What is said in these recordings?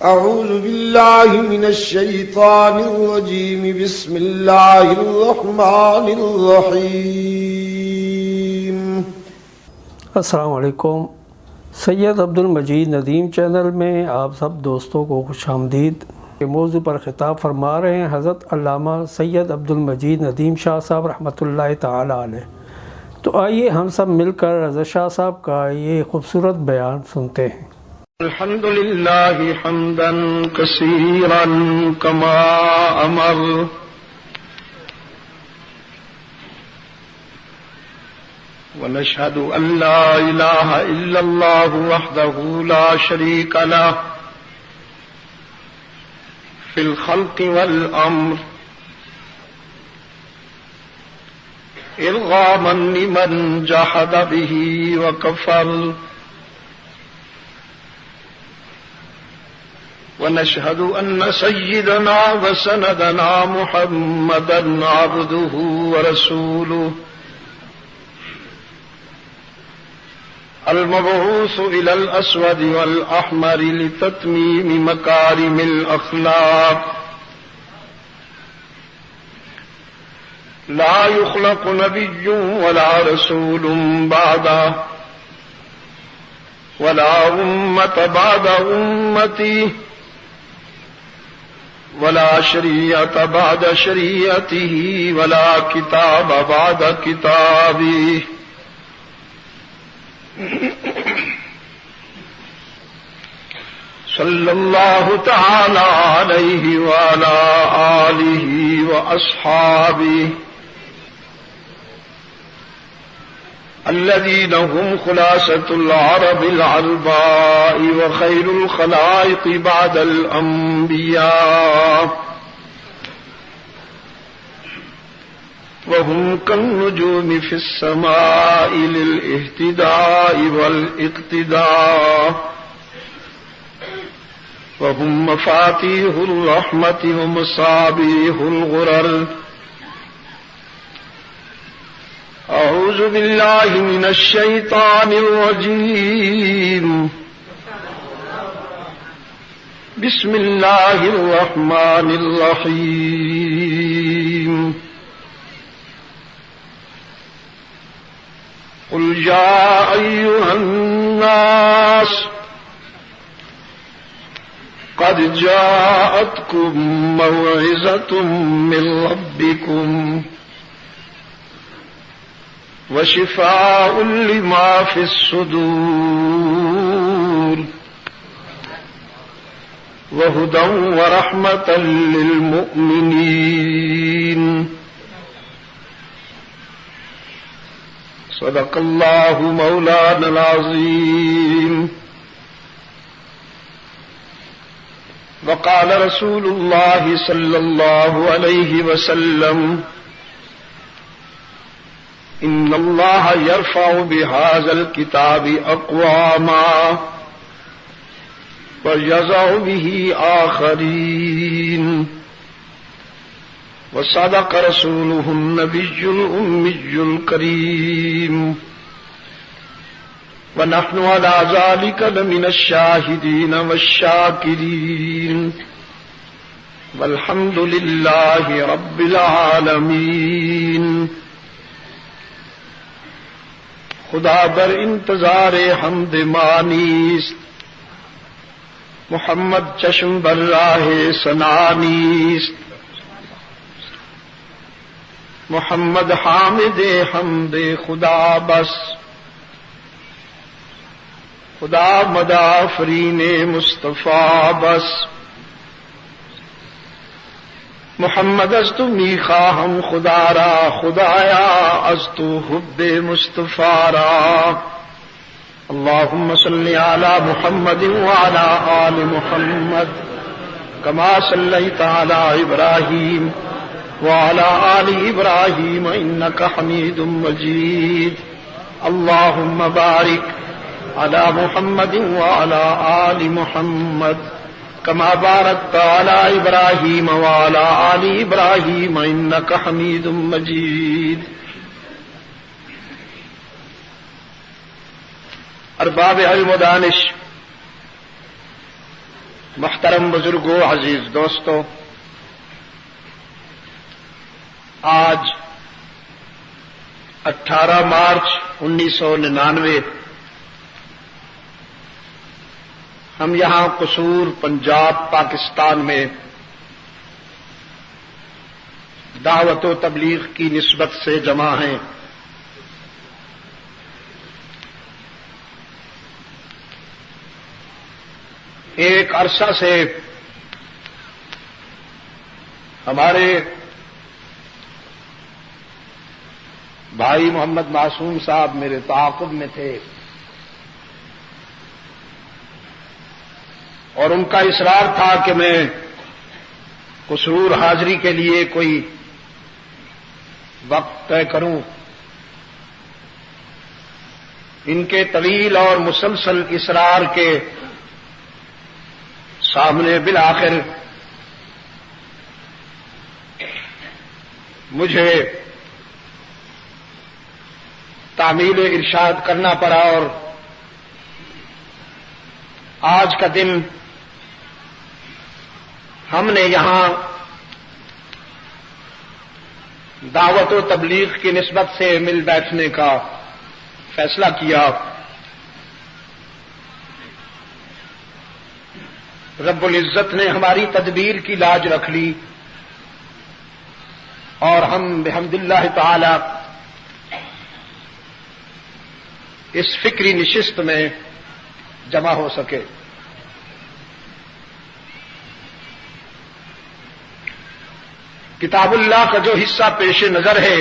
أعوذ بالله من الشيطان الرجيم. بسم الله الرحمن الرحيم. السلام علیکم. سید عبد المجید ندیم چینل میں آپ سب دوستوں کو خوش آمدید. یہ موضوع پر خطاب فرما رہے ہیں حضرت علامہ سید عبد المجید ندیم شاہ صاحب رحمۃ اللہ تعالی علیہ. تو آئیے ہم سب مل کر رضا شاہ صاحب کا یہ خوبصورت بیان سنتے ہیں. الحمد لله حمدا كثيرا كما أمر ونشهد أن لا إله إلا الله وحده لا شريك له في الخلق والأمر إرغاما لمن جحد به وكفر ونشهد أن سيدنا وسندنا محمدا عبده ورسوله المبعوث إلى الأسود والأحمر لتتميم مكارم الأخلاق لا يخلق نبي ولا رسول بعده ولا أمة بعد أمتي ولا شریعت بعد شریعته ولا کتاب بعد کتابه صلی اللہ تعالی علیہ وعلى آلہ وأصحابہ الذين هم خلاصة العرب العرباء وخير الخلائق بعد الأنبياء وهم كالنجوم في السماء للاهتداء والاقتداء وهم مفاتيح الرحمة ومصابيح الغرر. أعوذ بالله من الشيطان الرجيم. بسم الله الرحمن الرحيم. قل يا أيها الناس قد جاءتكم موعظة من ربكم وشفاء لما في الصدور وهدى ورحمة للمؤمنين. صدق الله مولانا العظيم. وقال رسول الله صلى الله عليه وسلم إن الله يرفع بهذا الكتاب أقواما ويضع به آخرين وصدق رسوله النبي الأمي الكريم ونحن على ذلك لمن الشاهدين والشاكرين والحمد لله رب العالمين. خدا در انتظار حمد مانیست، محمد چشم بر راہ سنانیست، محمد حامد حمد خدا بس، خدا مدافرین مصطفیٰ بس. محمد از تو میخواهم خدا را، خدایا از تو حب مصطفیٰ را. اللهم صل على محمد وعلى آل محمد كما صليت على إبراهيم وعلى آل إبراهيم إنك حميد مجيد. اللهم بارك على محمد وعلى آل محمد كما باركت على إبراهيم وعلى آل إبراهيم إنك حميد مجيد. ارباب علم و دانش، محترم بزرگوں، عزیز دوستوں، آج 18 مارچ 1999 ہم یہاں قصور پنجاب پاکستان میں دعوت و تبلیغ کی نسبت سے جمع ہیں۔ ایک عرصہ سے ہمارے بھائی محمد معصوم صاحب میرے تعاقب میں تھے اور ان کا اصرار تھا کہ میں قصور حاضری کے لیے کوئی وقت طے کروں۔ ان کے طویل اور مسلسل اصرار کے سامنے بالآخر مجھے تعمیل ارشاد کرنا پڑا اور آج کا دن ہم نے یہاں دعوت و تبلیغ کی نسبت سے مل بیٹھنے کا فیصلہ کیا۔ رب العزت نے ہماری تدبیر کی لاج رکھ لی اور ہم بحمد اللہ تعالی اس فکری نشست میں جمع ہو سکے۔ کتاب اللہ کا جو حصہ پیش نظر ہے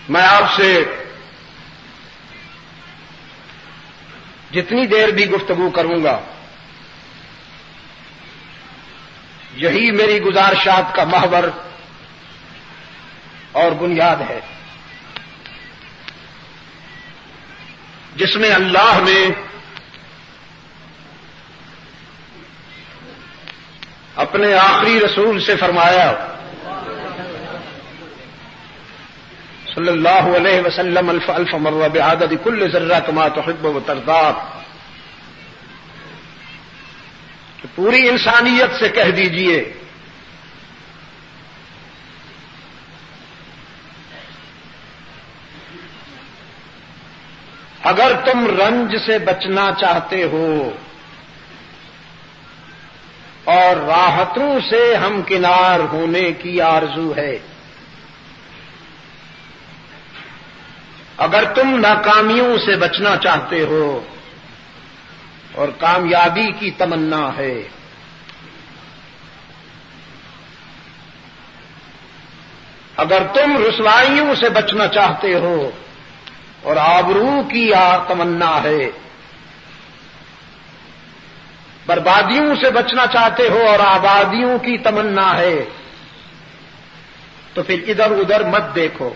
میں آپ سے جتنی دیر بھی گفتگو کروں گا یہی میری گزارشات کا محور اور بنیاد ہے، جس میں اللہ نے اپنے آخری رسول سے فرمایا صلی اللہ علیہ وسلم الف الف مرہ بعدد کل ذرہ کما تحب و ترضا، کہ پوری انسانیت سے کہہ دیجئے اگر تم رنج سے بچنا چاہتے ہو اور راحتوں سے ہمکنار ہونے کی آرزو ہے، اگر تم ناکامیوں سے بچنا چاہتے ہو اور کامیابی کی تمنا ہے، اگر تم رسوائیوں سے بچنا چاہتے ہو اور آبرو کی تمنا ہے، بربادیوں سے بچنا چاہتے ہو اور آبادیوں کی تمنا ہے، تو پھر ادھر ادھر مت دیکھو،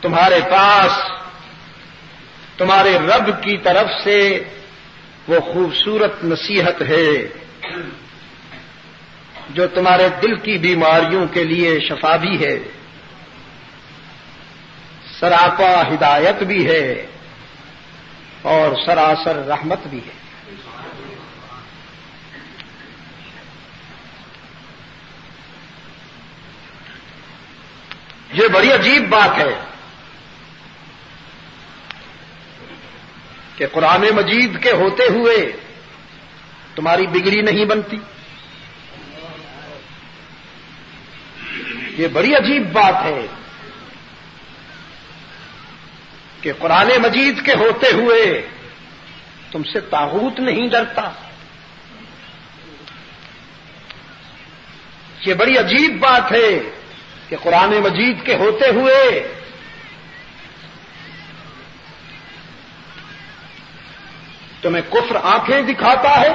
تمہارے پاس تمہارے رب کی طرف سے وہ خوبصورت نصیحت ہے جو تمہارے دل کی بیماریوں کے لیے شفا بھی ہے، سراپا ہدایت بھی ہے اور سراسر رحمت بھی ہے۔ یہ بڑی عجیب بات ہے کہ قرآن مجید کے ہوتے ہوئے تمہاری بگڑی نہیں بنتی۔ یہ بڑی عجیب بات ہے کہ قرآن مجید کے ہوتے ہوئے تم سے طاغوت نہیں ڈرتا۔ یہ بڑی عجیب بات ہے کہ قرآن مجید کے ہوتے ہوئے تمہیں کفر آنکھیں دکھاتا ہے۔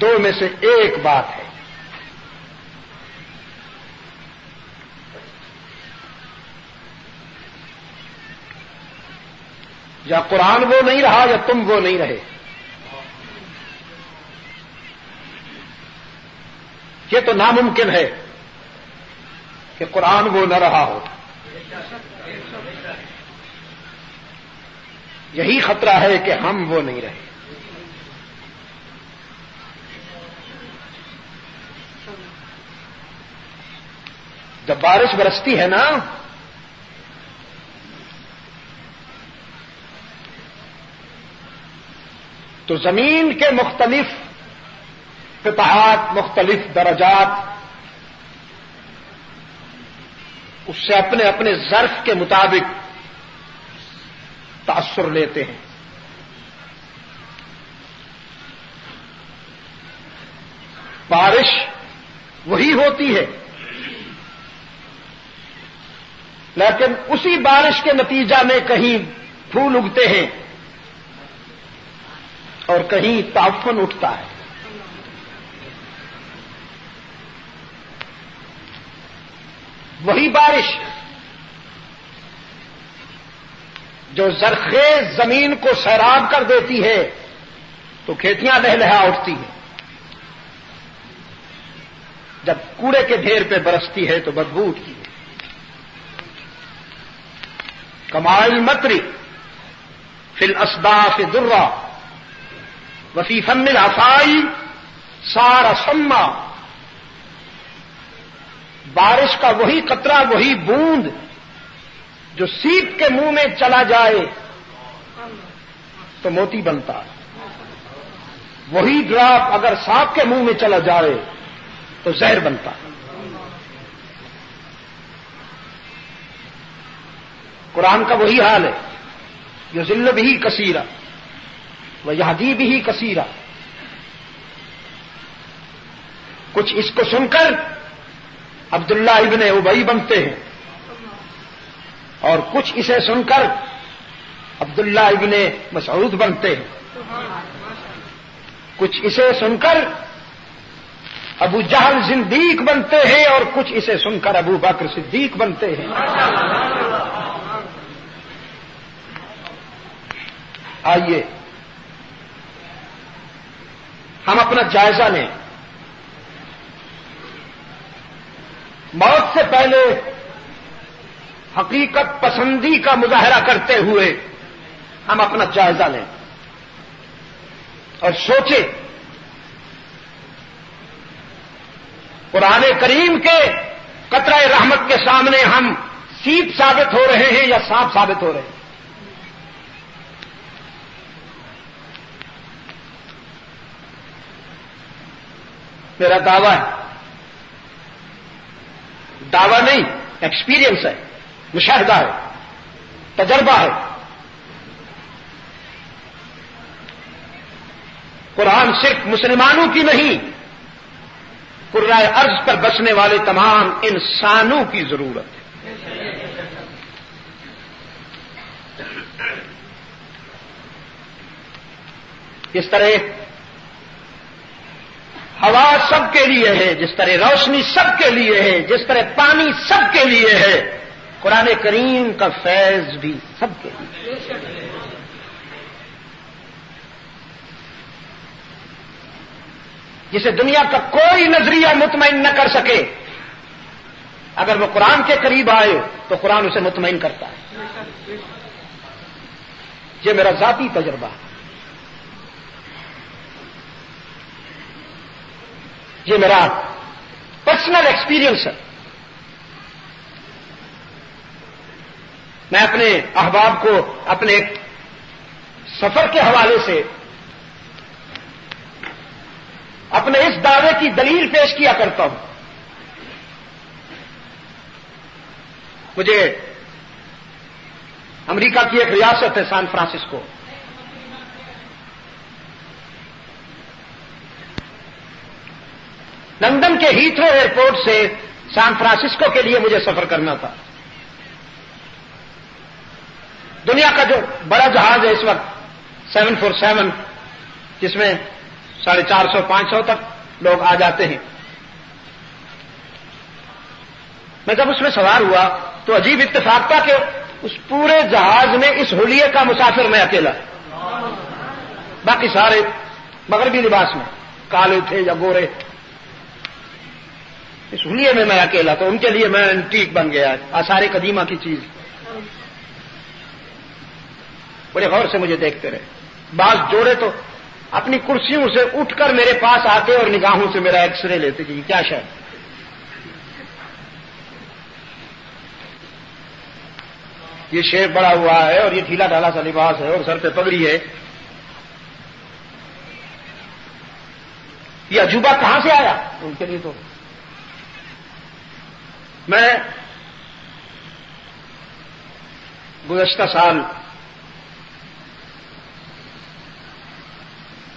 دو میں سے ایک بات ہے، یا قرآن وہ نہیں رہا یا تم وہ نہیں رہے۔ یہ تو ناممکن ہے کہ قرآن وہ نہ رہا ہو. یہی خطرہ ہے کہ ہم وہ نہیں رہے. جب بارش برستی ہے نا تو زمین کے مختلف قطعات، مختلف درجات اس سے اپنے اپنے ظرف کے مطابق تاثر لیتے ہیں. بارش وہی ہوتی ہے، لیکن اسی بارش کے نتیجہ میں کہیں پھول اگتے ہیں اور کہیں تعفن اٹھتا ہے. وہی بارش جو زرخیز زمین کو سیراب کر دیتی ہے تو کھیتیاں لہلہا اٹھتی ہیں. جب کوڑے کے ڈھیر پہ برستی ہے تو بدبو اٹھتی ہے. کمال مطری فی الاسداف درہ وفی فم العفائی سارا سما. بارش کا وہی قطرہ، وہی بوند جو سیپ کے منہ میں چلا جائے تو موتی بنتا ہے. وہی ڈراپ اگر سانپ کے منہ میں چلا جائے تو زہر بنتا ہے. قرآن کا وہی حال ہے. یضل بہ کثیرا ویہدی بہ کثیرا. کچھ اس کو سن کر عبداللہ ابن ابی بنتے ہیں اور کچھ اسے سن کر عبداللہ ابن مسعود بنتے ہیں. کچھ اسے سن کر ابو جہل زندیق بنتے ہیں اور کچھ اسے سن کر ابو بکر صدیق بنتے ہیں. آئیے ہم اپنا جائزہ لیں. موت سے پہلے حقیقت پسندی کا مظاہرہ کرتے ہوئے ہم اپنا جائزہ لیں اور سوچیں قرآن کریم کے قطرہ رحمت کے سامنے ہم سیپ ثابت ہو رہے ہیں یا سانپ ثابت ہو رہے ہیں. میرا دعویٰ ہے، دعویٰ نہیں، ایکسپیرئنس ہے، مشاہدہ ہے، تجربہ ہے. قرآن صرف مسلمانوں کی نہیں، کرۂ ارض پر بسنے والے تمام انسانوں کی ضرورت ہے. اس طرح ہوا سب کے لیے ہے، جس طرح روشنی سب کے لیے ہے، جس طرح پانی سب کے لیے ہے، قرآن کریم کا فیض بھی سب کے لیے. جسے دنیا کا کوئی نظریہ مطمئن نہ کر سکے، اگر وہ قرآن کے قریب آئے تو قرآن اسے مطمئن کرتا ہے. یہ میرا ذاتی تجربہ ہے، یہ میرا پرسنل ایکسپیرئنس ہے. میں اپنے احباب کو اپنے ایک سفر کے حوالے سے اپنے اس دعوے کی دلیل پیش کیا کرتا ہوں. مجھے امریکہ کی ایک ریاست ہے سان فرانسسکو، لندن کے ہیتھرو ایئرپورٹ سے سان فرانسسکو کے لیے مجھے سفر کرنا تھا. دنیا کا جو بڑا جہاز ہے اس وقت 747، جس میں 450-500 تک لوگ آ جاتے ہیں. میں جب اس میں سوار ہوا تو عجیب اتفاق تھا کہ اس پورے جہاز میں اس حلیے کا مسافر میں اکیلا، باقی سارے مغربی لباس میں، کالے تھے یا گورے. اس حلیے میں میں اکیلا، تو ان کے لیے میں اینٹیک بن گیا، آثار قدیمہ کی چیز۔ بڑے غور سے مجھے دیکھتے رہے، بعض جوڑے تو اپنی کرسیوں سے اٹھ کر میرے پاس آتے اور نگاہوں سے میرا ایکس رے لیتے کہ کیا شاید۔ یہ شیپ بڑا ہوا ہے اور یہ ڈھیلا ڈھالا سا لباس ہے اور سر پہ پگڑی ہے، یہ عجوبہ کہاں سے آیا ان کے لیے؟ تو میں گزشتہ سال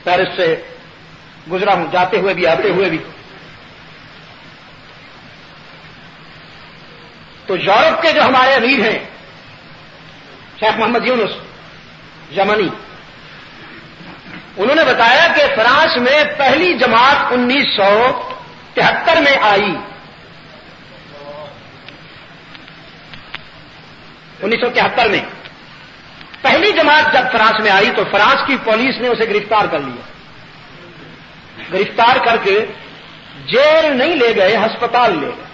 پیرس سے گزرا ہوں، جاتے ہوئے بھی آتے ہوئے بھی، تو یورپ کے جو ہمارے امیر ہیں شیخ محمد یونس یمنی، انہوں نے بتایا کہ فرانس میں پہلی جماعت 1973 میں آئی، 1973 میں پہلی جماعت جب فرانس میں آئی تو فرانس کی پولیس نے اسے گرفتار کر لیا، گرفتار کر کے جیل نہیں لے گئے، ہسپتال لے گئے،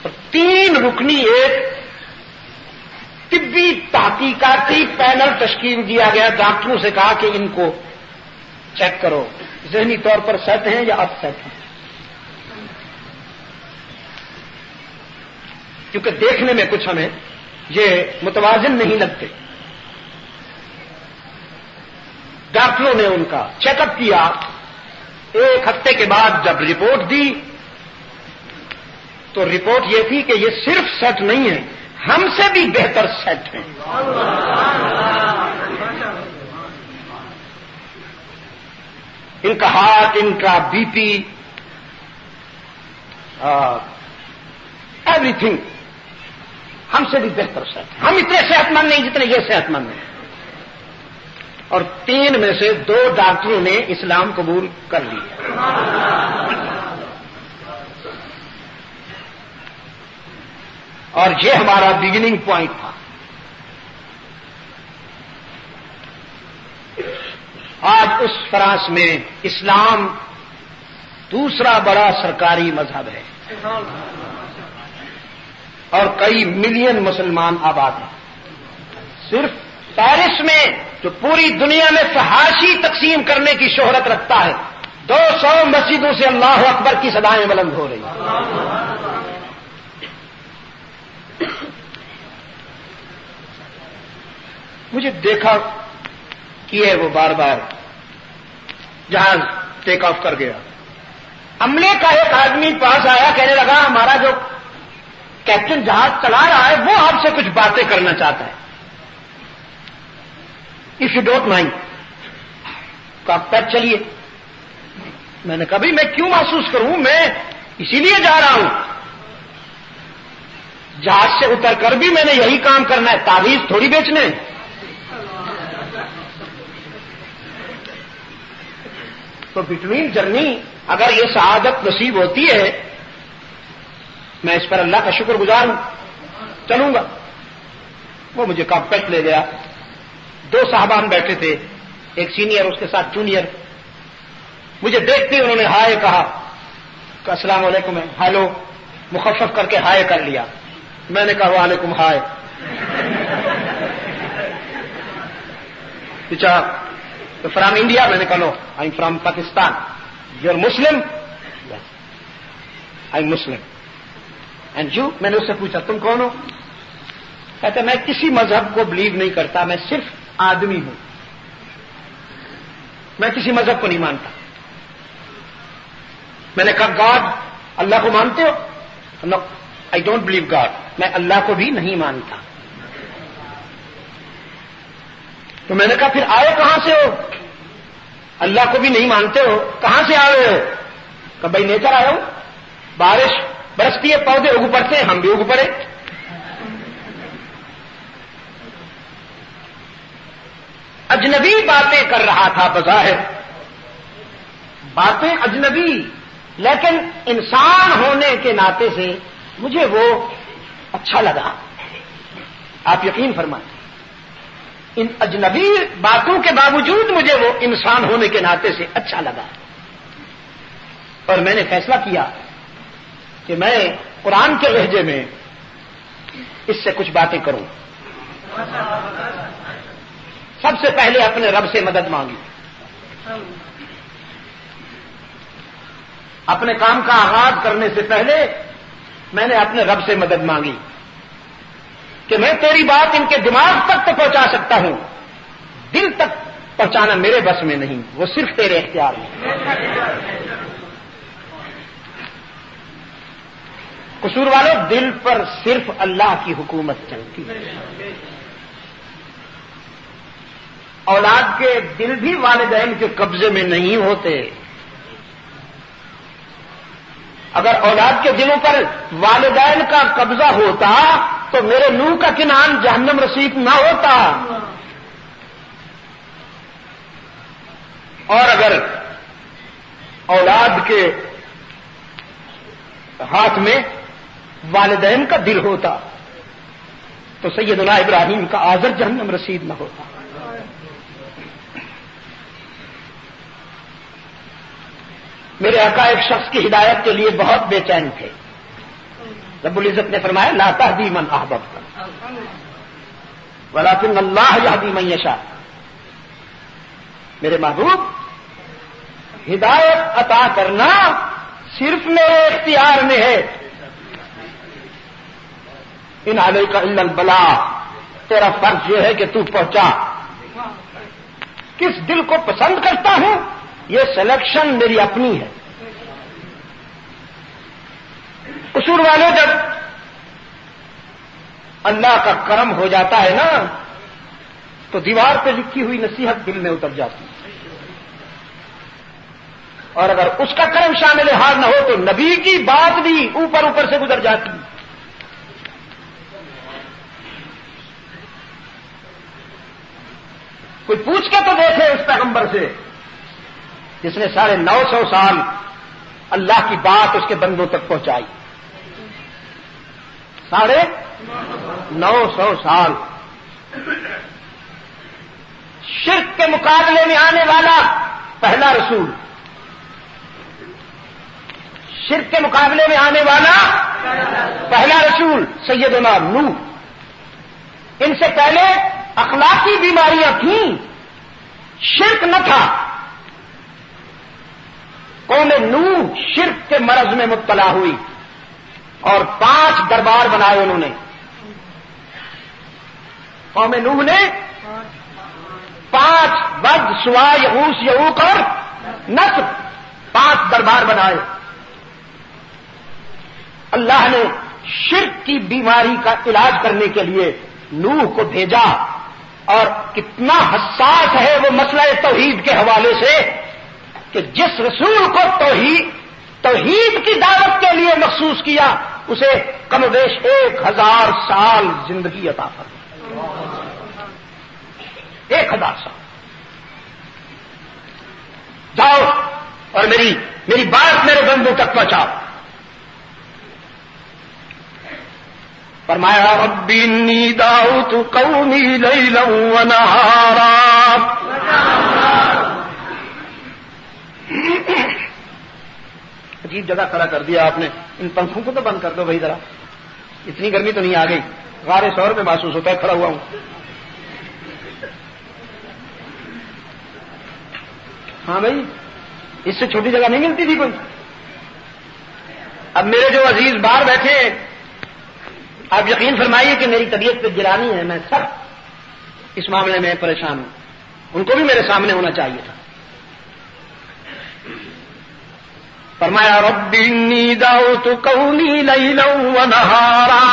اور 3 رکنی ایک طبی تحقیقاتی پینل تشکیل دیا گیا، ڈاکٹروں سے کہا کہ ان کو چیک کرو ذہنی طور پر سیٹ ہیں یا اپ سیٹ ہیں، کیونکہ دیکھنے میں کچھ ہمیں یہ متوازن نہیں لگتے۔ ڈاکٹروں نے ان کا چیک اپ کیا، 1 ہفتے کے بعد جب رپورٹ دی تو رپورٹ یہ تھی کہ یہ صرف سیٹ نہیں ہے، ہم سے بھی بہتر سیٹ ہیں۔ ان کا ہارٹ، ان کا بی پی، ایوری تھنگ ہم سے بھی بہتر سیٹ ہیں، ہم اتنے صحت مند نہیں جتنے یہ صحت مند ہیں۔ اور 3 میں سے 2 ڈاکٹروں نے اسلام قبول کر لیا، اور یہ ہمارا بگننگ پوائنٹ تھا۔ آج اس فرانس میں اسلام دوسرا بڑا سرکاری مذہب ہے اور کئی ملین مسلمان آباد ہیں۔ صرف پیرس میں جو پوری دنیا میں فحاشی تقسیم کرنے کی شہرت رکھتا ہے، 200 مسجدوں سے اللہ اکبر کی صدائیں بلند ہو رہی ہیں۔ مجھے دیکھا کیے وہ بار بار جہاز ٹیک آف کر گیا، عملے کا ایک آدمی پاس آیا، کہنے لگا ہمارا جو کیپٹن جہاز چلا رہا ہے وہ آپ سے کچھ باتیں کرنا چاہتا ہے، اف یو ڈونٹ مائنڈ۔ کہا تب چلیے۔ میں نے کہا بھائی میں کیوں محسوس کروں، میں اسی لیے جا رہا ہوں، جہاز سے اتر کر بھی میں نے یہی کام کرنا ہے، تعویذ تھوڑی بیچنے۔ تو بٹوین جرنی اگر یہ سعادت نصیب ہوتی ہے، میں اس پر اللہ کا شکر گزار ہوں، چلوں گا۔ وہ مجھے کاکپٹ لے گیا، 2 صاحبان بیٹھے تھے، ایک سینئر اس کے ساتھ جونیئر۔ مجھے دیکھتے ہی انہوں نے ہائے کہا کہ السلام علیکم، ہیلو مخفف کر کے ہائے کر لیا۔ میں نے کہا وعلیکم ہائے۔ پوچھا تو فرام انڈیا؟ میں نے کہا no I am from Pakistan. You are Muslim? I am Muslim. And you? میں نے اس سے پوچھا تم کون ہو؟ کہتا میں کسی مذہب کو بلیو نہیں کرتا، میں صرف آدمی ہوں، میں کسی مذہب کو نہیں مانتا۔ میں نے کہا گاڈ، اللہ کو مانتے ہو؟ نو آئی ڈونٹ بلیو گاڈ، میں اللہ کو بھی نہیں مانتا۔ تو میں نے کہا پھر آئے کہاں سے ہو؟ اللہ کو بھی نہیں مانتے ہو، کہاں سے آئے ہو؟ کہ بھائی نیچر آئے ہو، بارش برستی ہے، پودے اگ پڑتے ہیں، ہم بھی اگ پڑے۔ اجنبی باتیں کر رہا تھا، بظاہر باتیں اجنبی، لیکن انسان ہونے کے ناطے سے مجھے وہ اچھا لگا۔ آپ یقین فرمائیں، ان اجنبی باتوں کے باوجود مجھے وہ انسان ہونے کے ناطے سے اچھا لگا۔ اور میں نے فیصلہ کیا کہ میں قرآن کے لہجے میں اس سے کچھ باتیں کروں. سب سے پہلے اپنے رب سے مدد مانگی. اپنے کام کا آغاز کرنے سے پہلے میں نے اپنے رب سے مدد مانگی کہ میں تیری بات ان کے دماغ تک تو پہنچا سکتا ہوں، دل تک پہنچانا میرے بس میں نہیں، وہ صرف تیرے اختیار میں. قصور والے، دل پر صرف اللہ کی حکومت چلتی ہے. اولاد کے دل بھی والدین کے قبضے میں نہیں ہوتے. اگر اولاد کے دلوں پر والدین کا قبضہ ہوتا تو میرے نوح کا کنان جہنم رسید نہ ہوتا. اور اگر اولاد کے ہاتھ میں والدین کا دل ہوتا تو سیدنا ابراہیم کا آذر جہنم رسید نہ ہوتا. میرے آقا ایک شخص کی ہدایت کے لیے بہت بے چین تھے. رب العزت نے فرمایا لا تہدی من احببت ولکن اللہ یہدی من یشاء. میرے محبوب، ہدایت عطا کرنا صرف میرے اختیار میں ہے. ان علیک الا البلاغ، تیرا فرض یہ ہے کہ تو پہنچا. کس دل کو پسند کرتا ہوں یہ سلیکشن میری اپنی ہے. قصور والے، جب اللہ کا کرم ہو جاتا ہے نا تو دیوار پہ لکھی ہوئی نصیحت دل میں اتر جاتی ہے. اور اگر اس کا کرم شامل حال نہ ہو تو نبی کی بات بھی اوپر اوپر سے گزر جاتی ہے. کوئی پوچھ کے تو دیکھے اس پیغمبر سے جس نے 950 سال اللہ کی بات اس کے بندوں تک پہنچائی. 950 سال شرک کے مقابلے میں آنے والا پہلا رسول، شرک کے مقابلے میں آنے والا پہلا رسول سیدنا نوح. ان سے پہلے اخلاقی بیماریاں تھیں، شرک نہ تھا. قوم نوح شرک کے مرض میں مبتلا ہوئی اور 5 دربار بنائے انہوں نے. قوم نوح نے 5 بد، سوا، یغوث، یعوق اور نصر 5 دربار بنائے. اللہ نے شرک کی بیماری کا علاج کرنے کے لیے نوح کو بھیجا. اور کتنا حساس ہے وہ مسئلہ توحید کے حوالے سے کہ جس رسول کو توحید کی دعوت کے لیے مخصوص کیا اسے کم و بیش 1000 سال زندگی عطا فرمائی. 1000 سال. جاؤ اور میری بات میرے بندوں تک پہنچاؤ. فرمایا رب انی دعوت قومی لیلا ونہارا. عجیب جگہ کھڑا کر دیا آپ نے. ان پنکھوں کو تو بند کر دو بھائی ذرا، اتنی گرمی تو نہیں آ گئی. غار ثور پہ محسوس ہوتا ہے کھڑا ہوا ہوں. ہاں بھائی، اس سے چھوٹی جگہ نہیں ملتی تھی کوئی. اب میرے جو عزیز باہر بیٹھے ہیں، آپ یقین فرمائیے کہ میری طبیعت پہ گرانی ہے، میں سب اس معاملے میں پریشان ہوں. ان کو بھی میرے سامنے ہونا چاہیے تھا. فرمایا رب انی دعوت قومی لیلا ونہارا.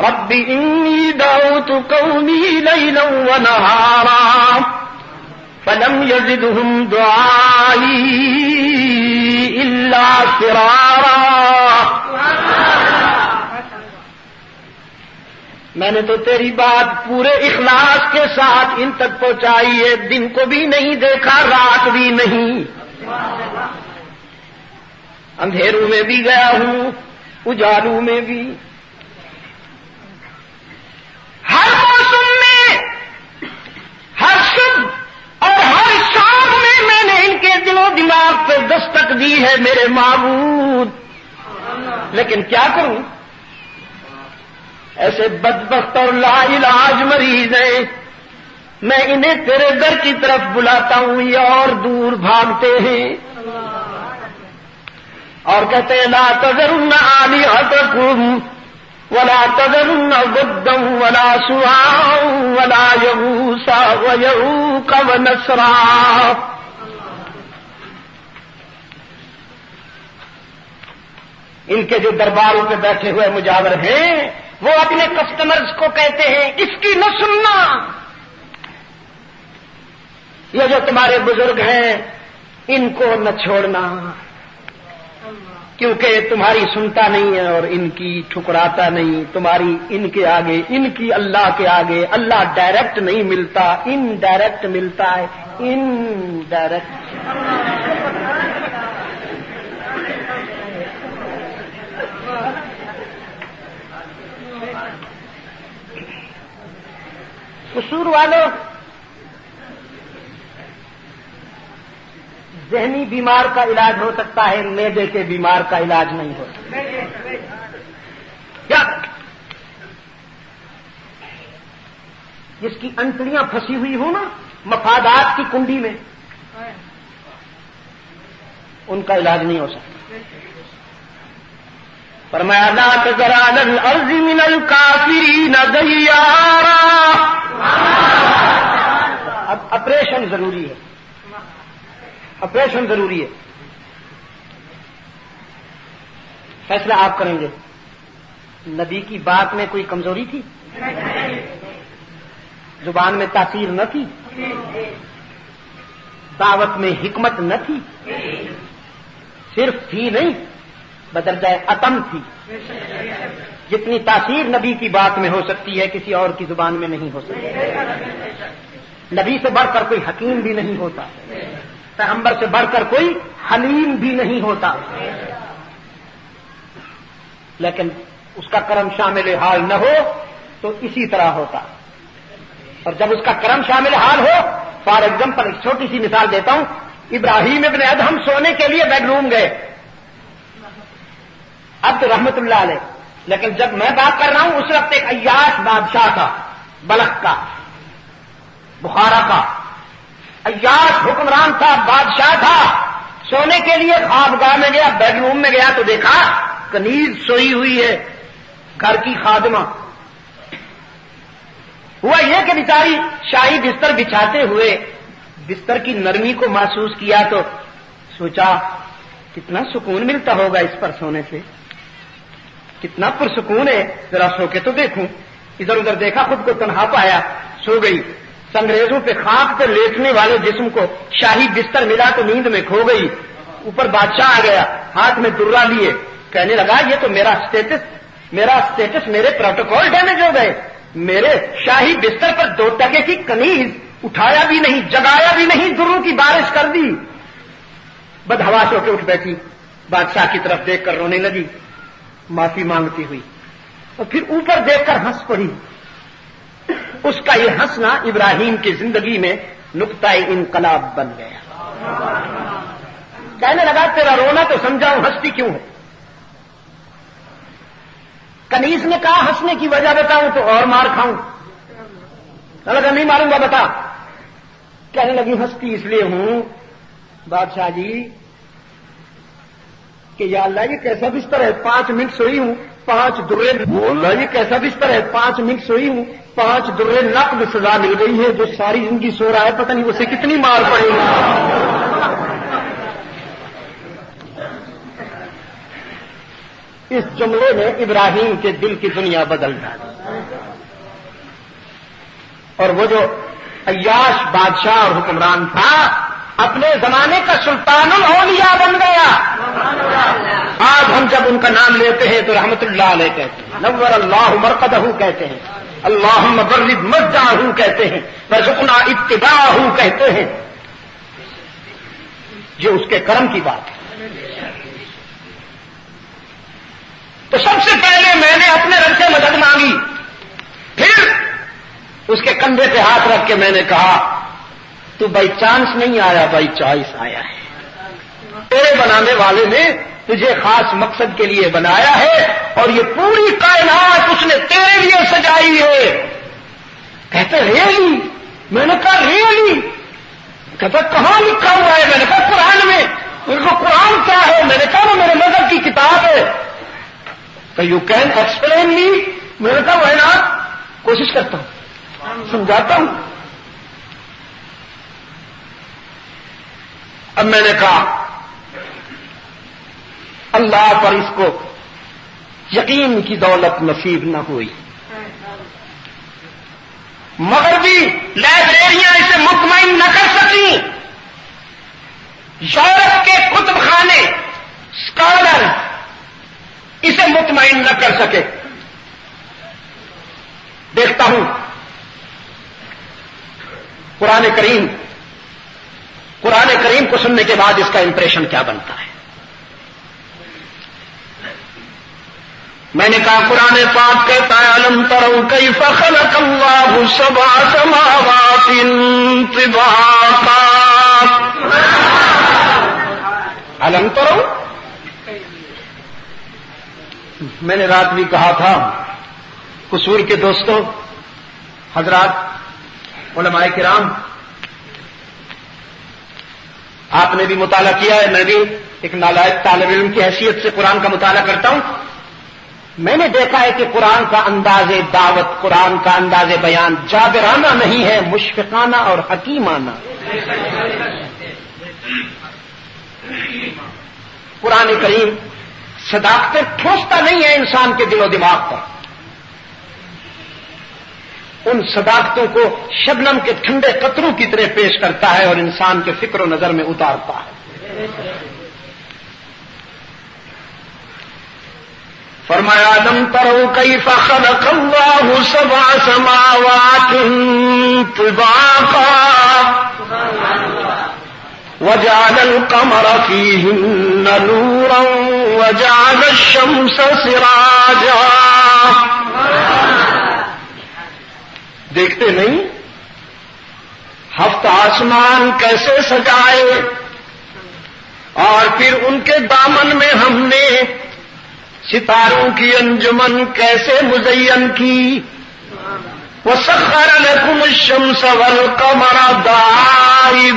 رب انی دعوت قومی لیلا ونہارا فلم یزدہم دعائی الا فرارا. میں نے تو تیری بات پورے اخلاص کے ساتھ ان تک پہنچائی ہے. دن کو بھی نہیں دیکھا، رات بھی نہیں. اندھیروں میں بھی گیا ہوں، اجالوں میں بھی. ہر موسم میں، ہر صبح اور ہر شام میں نے ان کے دی ہے میرے معبود، لیکن کیا کروں، ایسے بدبخت اور لا علاج مریض ہیں، میں انہیں تیرے در کی طرف بلاتا ہوں، یہ اور دور بھاگتے ہیں اور کہتے ہیں لا تذرن آلہتکم ولا تذرن ودا ولا سواعا ولا یغوث ویعوق ونسرا۔ ان کے جو درباروں پہ بیٹھے ہوئے مجاور ہیں وہ اپنے کسٹمرز کو کہتے ہیں اس کی نہ سننا، یہ جو تمہارے بزرگ ہیں ان کو نہ چھوڑنا، کیونکہ تمہاری سنتا نہیں ہے اور ان کی ٹھکراتا نہیں، تمہاری ان کے آگے، ان کی اللہ کے آگے اللہ ڈائریکٹ نہیں ملتا، ان ڈائریکٹ ملتا ہے، ان ڈائریکٹ۔ قصور والوں، ذہنی بیمار کا علاج ہو سکتا ہے، معدے کے بیمار کا علاج نہیں ہو سکتا۔ کیا جس کی انتڑیاں پھنسی ہوئی ہوں نا مفادات کی کنڈی میں، ان کا علاج نہیں ہو سکتا۔ فرمایا لا تذر علی الارض من الکافرین دیارا۔ اب آپریشن ضروری ہے، آپریشن ضروری ہے، فیصلہ آپ کریں گے۔ نبی کی بات میں کوئی کمزوری تھی؟ زبان میں تاثیر نہ تھی؟ دعوت میں حکمت نہ تھی؟ صرف تھی نہیں، بدرجہ عتم تھی۔ جتنی تاثیر نبی کی بات میں ہو سکتی ہے کسی اور کی زبان میں نہیں ہو سکتی۔ نبی سے بڑھ کر کوئی حکیم بھی نہیں ہوتا، پیغمبر سے بڑھ کر کوئی حلیم بھی نہیں ہوتا، لیکن اس کا کرم شامل حال نہ ہو تو اسی طرح ہوتا۔ اور جب اس کا کرم شامل حال ہو، فار ایگزامپل ایک چھوٹی سی مثال دیتا ہوں، ابراہیم ابن ادہم سونے کے لیے بیڈ روم گئے، عبد رحمت اللہ علیہ، لیکن جب میں بات کر رہا ہوں اس وقت ایک عیاش بادشاہ تھا، بلخ کا، بخارا کا عیاش حکمران تھا، بادشاہ تھا، سونے کے لیے خوابگاہ میں گیا، بیڈ روم میں گیا تو دیکھا کنیز سوئی ہوئی ہے، گھر کی خادمہ۔ ہوا یہ کہ بیچاری شاہی بستر بچھاتے ہوئے بستر کی نرمی کو محسوس کیا تو سوچا کتنا سکون ملتا ہوگا اس پر سونے سے، کتنا پرسکون ہے، ذرا سو کے تو دیکھوں۔ ادھر ادھر دیکھا، خود کو تنہا پایا، سو گئی۔ سنگریزوں پہ خاک پہ لیٹنے والے جسم کو شاہی بستر ملا تو نیند میں کھو گئی۔ اوپر بادشاہ آ گیا، ہاتھ میں درا لیے، کہنے لگا یہ تو میرا اسٹیٹس میرے پروٹوکول ڈیمیج ہو گئے، میرے شاہی بستر پر 2 ٹکے کی کنیز اٹھایا بھی نہیں، جگایا بھی نہیں، دروں کی بارش کر دی۔ بدحواس ہو کے اٹھ بیٹھی، بادشاہ کی طرف دیکھ کر رونے لگی، معافی مانگتی ہوئی، اور پھر اوپر دیکھ کر ہنس پڑی۔ اس کا یہ ہنسنا ابراہیم کی زندگی میں نقطہ انقلاب بن گیا۔ کہنے لگا تیرا رونا تو سمجھاؤں، ہنستی کیوں ہے؟ کنیز نے کہا ہنسنے کی وجہ بتاؤں تو اور مار کھاؤں؟ لگا نہیں ماروں گا، بتا۔ کہنے لگی ہنستی اس لیے ہوں بادشاہ جی کہ یا اللہ یہ کیسا بستر ہے، 5 منٹ سوئی ہوں، 5 درے، اللہ یہ کیسا بستر ہے، 5 منٹ سوئی ہوں، 5 درے نقد سزا مل گئی ہے، جو ساری زندگی سو رہا ہے پتہ نہیں اسے کتنی مار پڑے گی۔ اس جملے نے ابراہیم کے دل کی دنیا بدل ڈالی، اور وہ جو عیاش بادشاہ اور حکمران تھا اپنے زمانے کا سلطان الاولیاء بن گیا۔ آج ہم جب ان کا نام لیتے ہیں تو رحمت اللہ علیہ کہتے ہیں، نور اللہ مرقدہ کہتے ہیں، اللہم برد مزدہ کہتے ہیں، وارزقنا اتباعہ کہتے ہیں۔ یہ اس کے کرم کی بات ہے۔ تو سب سے پہلے میں نے اپنے رب سے مدد مانگی، پھر اس کے کندھے پہ ہاتھ رکھ کے میں نے کہا تو بائی چانس نہیں آیا، بائی چوائس آیا ہے۔ تیرے بنانے والے نے تجھے خاص مقصد کے لیے بنایا ہے اور یہ پوری کائنات اس نے تیرے لیے سجائی ہے. کہتے ریئلی؟ میں نے کہا ریئلی؟ کہتا کہاں لکھا ہوا ہے؟ میں نے کہا قرآن میں. ان کو قرآن کیا ہے؟ میں نے کہا وہ میرے مذہب کی کتاب ہے. کہ یو کین ایکسپلین می؟ میں نے کہا وہ نا کوشش کرتا ہوں سمجھاتا ہوں. اب میں نے کہا اللہ پر اس کو یقین کی دولت نصیب نہ ہوئی. مغربی لائبریریاں اسے مطمئن نہ کر سکیں. یورپ کے کتب خانے اسکالر اسے مطمئن نہ کر سکے. دیکھتا ہوں قرآن کریم کو سننے کے بعد اس کا امپریشن کیا بنتا ہے. میں نے کہا قرآن پاک کہتا ہے الم تروا کیف خلق اللہ سبع سماوات طباقا. الم تروا، میں نے رات بھی کہا تھا قصور کے دوستوں، حضرات، علماء کرام، آپ نے بھی مطالعہ کیا ہے، میں بھی ایک نالائق طالب علم کی حیثیت سے قرآن کا مطالعہ کرتا ہوں. میں نے دیکھا ہے کہ قرآن کا انداز دعوت، قرآن کا انداز بیان جابرانہ نہیں ہے، مشفقانہ اور حکیمانہ. قرآن کریم صداقتیں ٹھوستا نہیں ہے انسان کے دل و دماغ پر. ان صداقتوں کو شبنم کے ٹھنڈے قطروں کی طرح پیش کرتا ہے اور انسان کے فکر و نظر میں اتارتا ہے. فرمایا الم تروا کیف خلق اللہ سبع سماوات طباقا وجعل القمر فيهن نورا وجعل الشمس سراجا. دیکھتے نہیں ہفت آسمان کیسے سجائے اور پھر ان کے دامن میں ہم نے ستاروں کی انجمن کیسے مزین کی. وسخر لكم الشمس والقمر دائبین.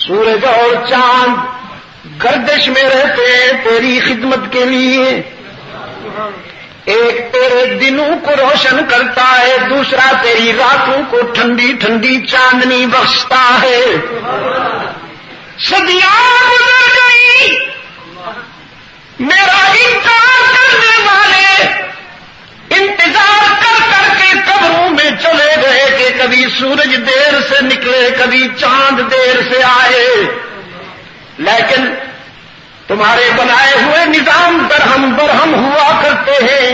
سورج اور چاند گردش میں رہتے تیری خدمت کے لیے. ایک تیرے دنوں کو روشن کرتا ہے، دوسرا تیری راتوں کو ٹھنڈی ٹھنڈی چاندنی بخشتا ہے. صدیاں گزر گئی، میرا انکار کرنے والے انتظار کر کر کے قبروں میں چلے گئے کہ کبھی سورج دیر سے نکلے، کبھی چاند دیر سے آئے. لیکن تمہارے بنائے ہوئے نظام درہم برہم ہوا کرتے ہیں.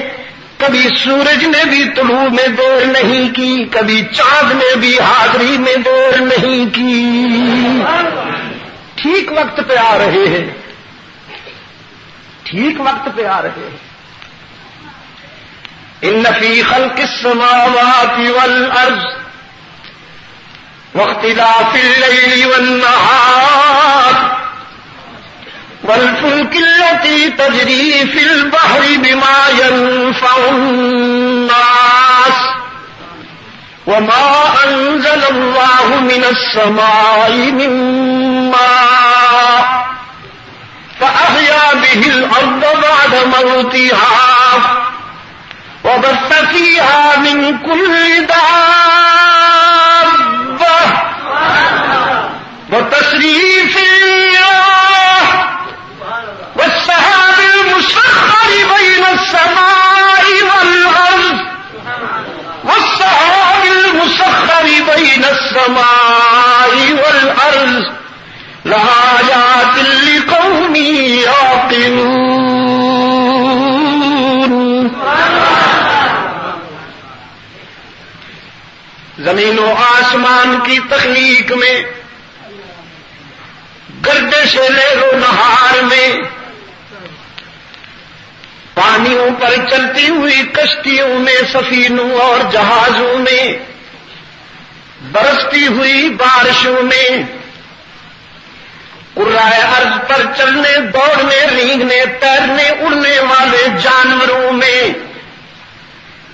کبھی سورج نے بھی طلوع میں دیر نہیں کی، کبھی چاند نے بھی حاضری میں دیر نہیں کی. ٹھیک وقت پہ آ رہے ہیں، ٹھیک وقت پہ آ رہے ہیں. ان فی خلق السماوات والارض واختلاف اللیل والنہار والفلک التي تجری فی البحر بما ينفع الناس وما انزل اللہ من السماء من ماء فأحیا به الارض بعد موتها وبث فيها من كل دابة وتصريف الرياح والسحاب المسخر بين السماء والأرض والسحاب المسخر بين السماء والأرض لآيات لقوم يعقلون. زمین و آسمان کی تخلیق میں، گردش لیل و نہار میں، پانیوں پر چلتی ہوئی کشتیوں میں، سفینوں اور جہازوں میں، برستی ہوئی بارشوں میں، قرائے ارض پر چلنے دوڑنے رینگنے تیرنے اڑنے والے جانوروں میں،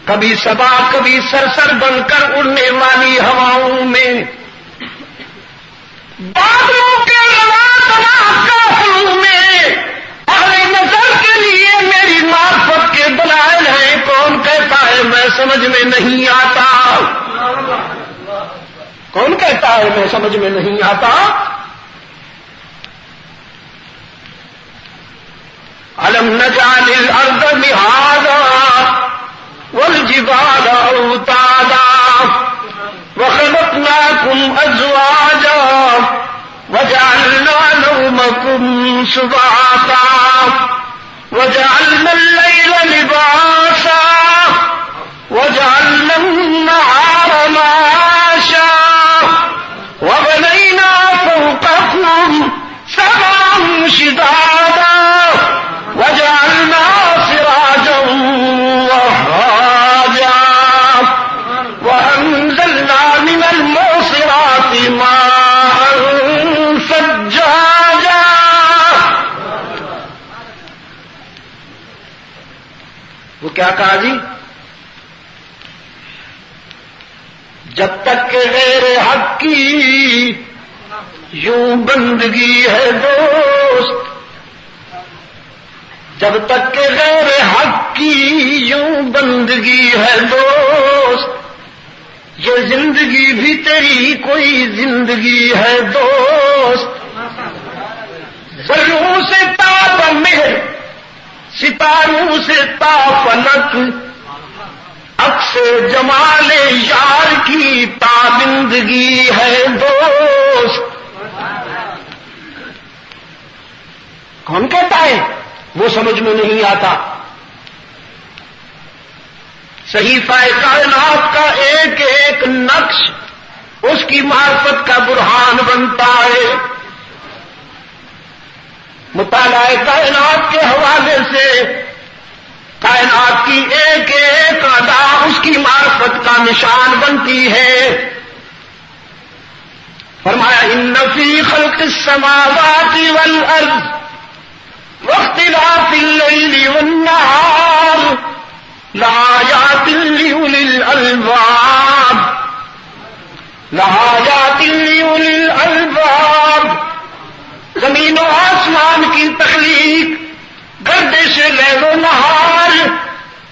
کبھی صبا کبھی سرسر بن کر اڑنے والی ہواؤں میں، بادلوں کے قافلوں میں، اہل نظر کے لیے میری معرفت کے دلائل ہیں، کون کہتا ہے میں سمجھ میں نہیں آتا؟ کون کہتا ہے میں سمجھ میں نہیں آتا؟ الم نجعل الارض مہادا والجبال اوتادا وخلقناكم ازواجا وجعلنا نومكم سباتا وجعلنا الليل لباسا وجعلنا النهار معاشا وبنينا فوقكم سبعا شدادا وجعلنا سراجا وهاجا وأنزلنا من المعصرات ماء ثجاجا۔ وہ کیا کہا جی؟ جب تک کہ غیر حق کی یوں بندگی ہے دوست، جب تک کہ غیر حق کی یوں بندگی ہے دوست، یہ زندگی بھی تیری کوئی زندگی ہے دوست۔ ذروں سے تا مہر، ستاروں سے تا فلک، عکس جمال یار کی تابندگی ہے دوست۔ کون کہتا ہے وہ سمجھ میں نہیں آتا؟ صحیفہ کائنات کا ایک ایک نقش اس کی معرفت کا برہان بنتا ہے۔ مطالعہ کائنات کے حوالے سے کائنات کی ایک ایک ادا اس کی معرفت کا نشان بنتی ہے۔ فرمایا ان فی خلق السماوات والارض واختلاف الليل والنهار لآيات لأولي الألباب، لآيات لأولي الألباب۔ زمین و آسمان کی تخلیق، گردش لیل و نہار،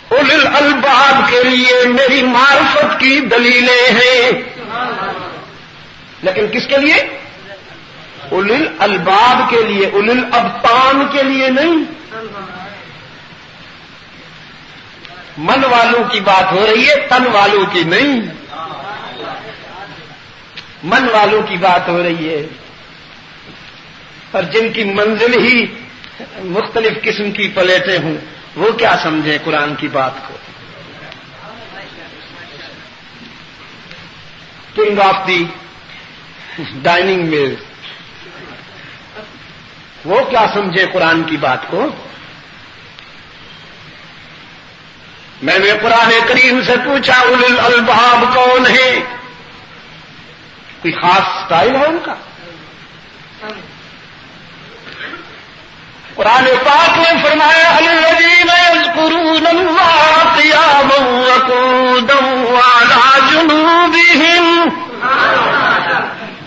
اولی الالباب کے لیے میری معرفت کی دلیلیں ہیں۔ لیکن کس کے لیے؟ اولی الالباب کے لیے، اولی الابطان کے لیے نہیں۔ من والوں کی بات ہو رہی ہے، تن والوں کی نہیں۔ من والوں کی بات ہو رہی ہے، اور جن کی منزل ہی مختلف قسم کی پلیٹیں ہوں، وہ کیا سمجھیں قرآن کی بات کو؟ کنگ آف دی ڈائننگ میل، وہ کیا سمجھے قرآن کی بات کو؟ میں نے قرآن کریم سے پوچھا اولی الالباب کون ہے؟ کوئی خاص سٹائل ہے ان کا؟ قرآن پاک نے فرمایا الذین یذکرون اللہ قیاما وقعودا وعلی جنوبہم،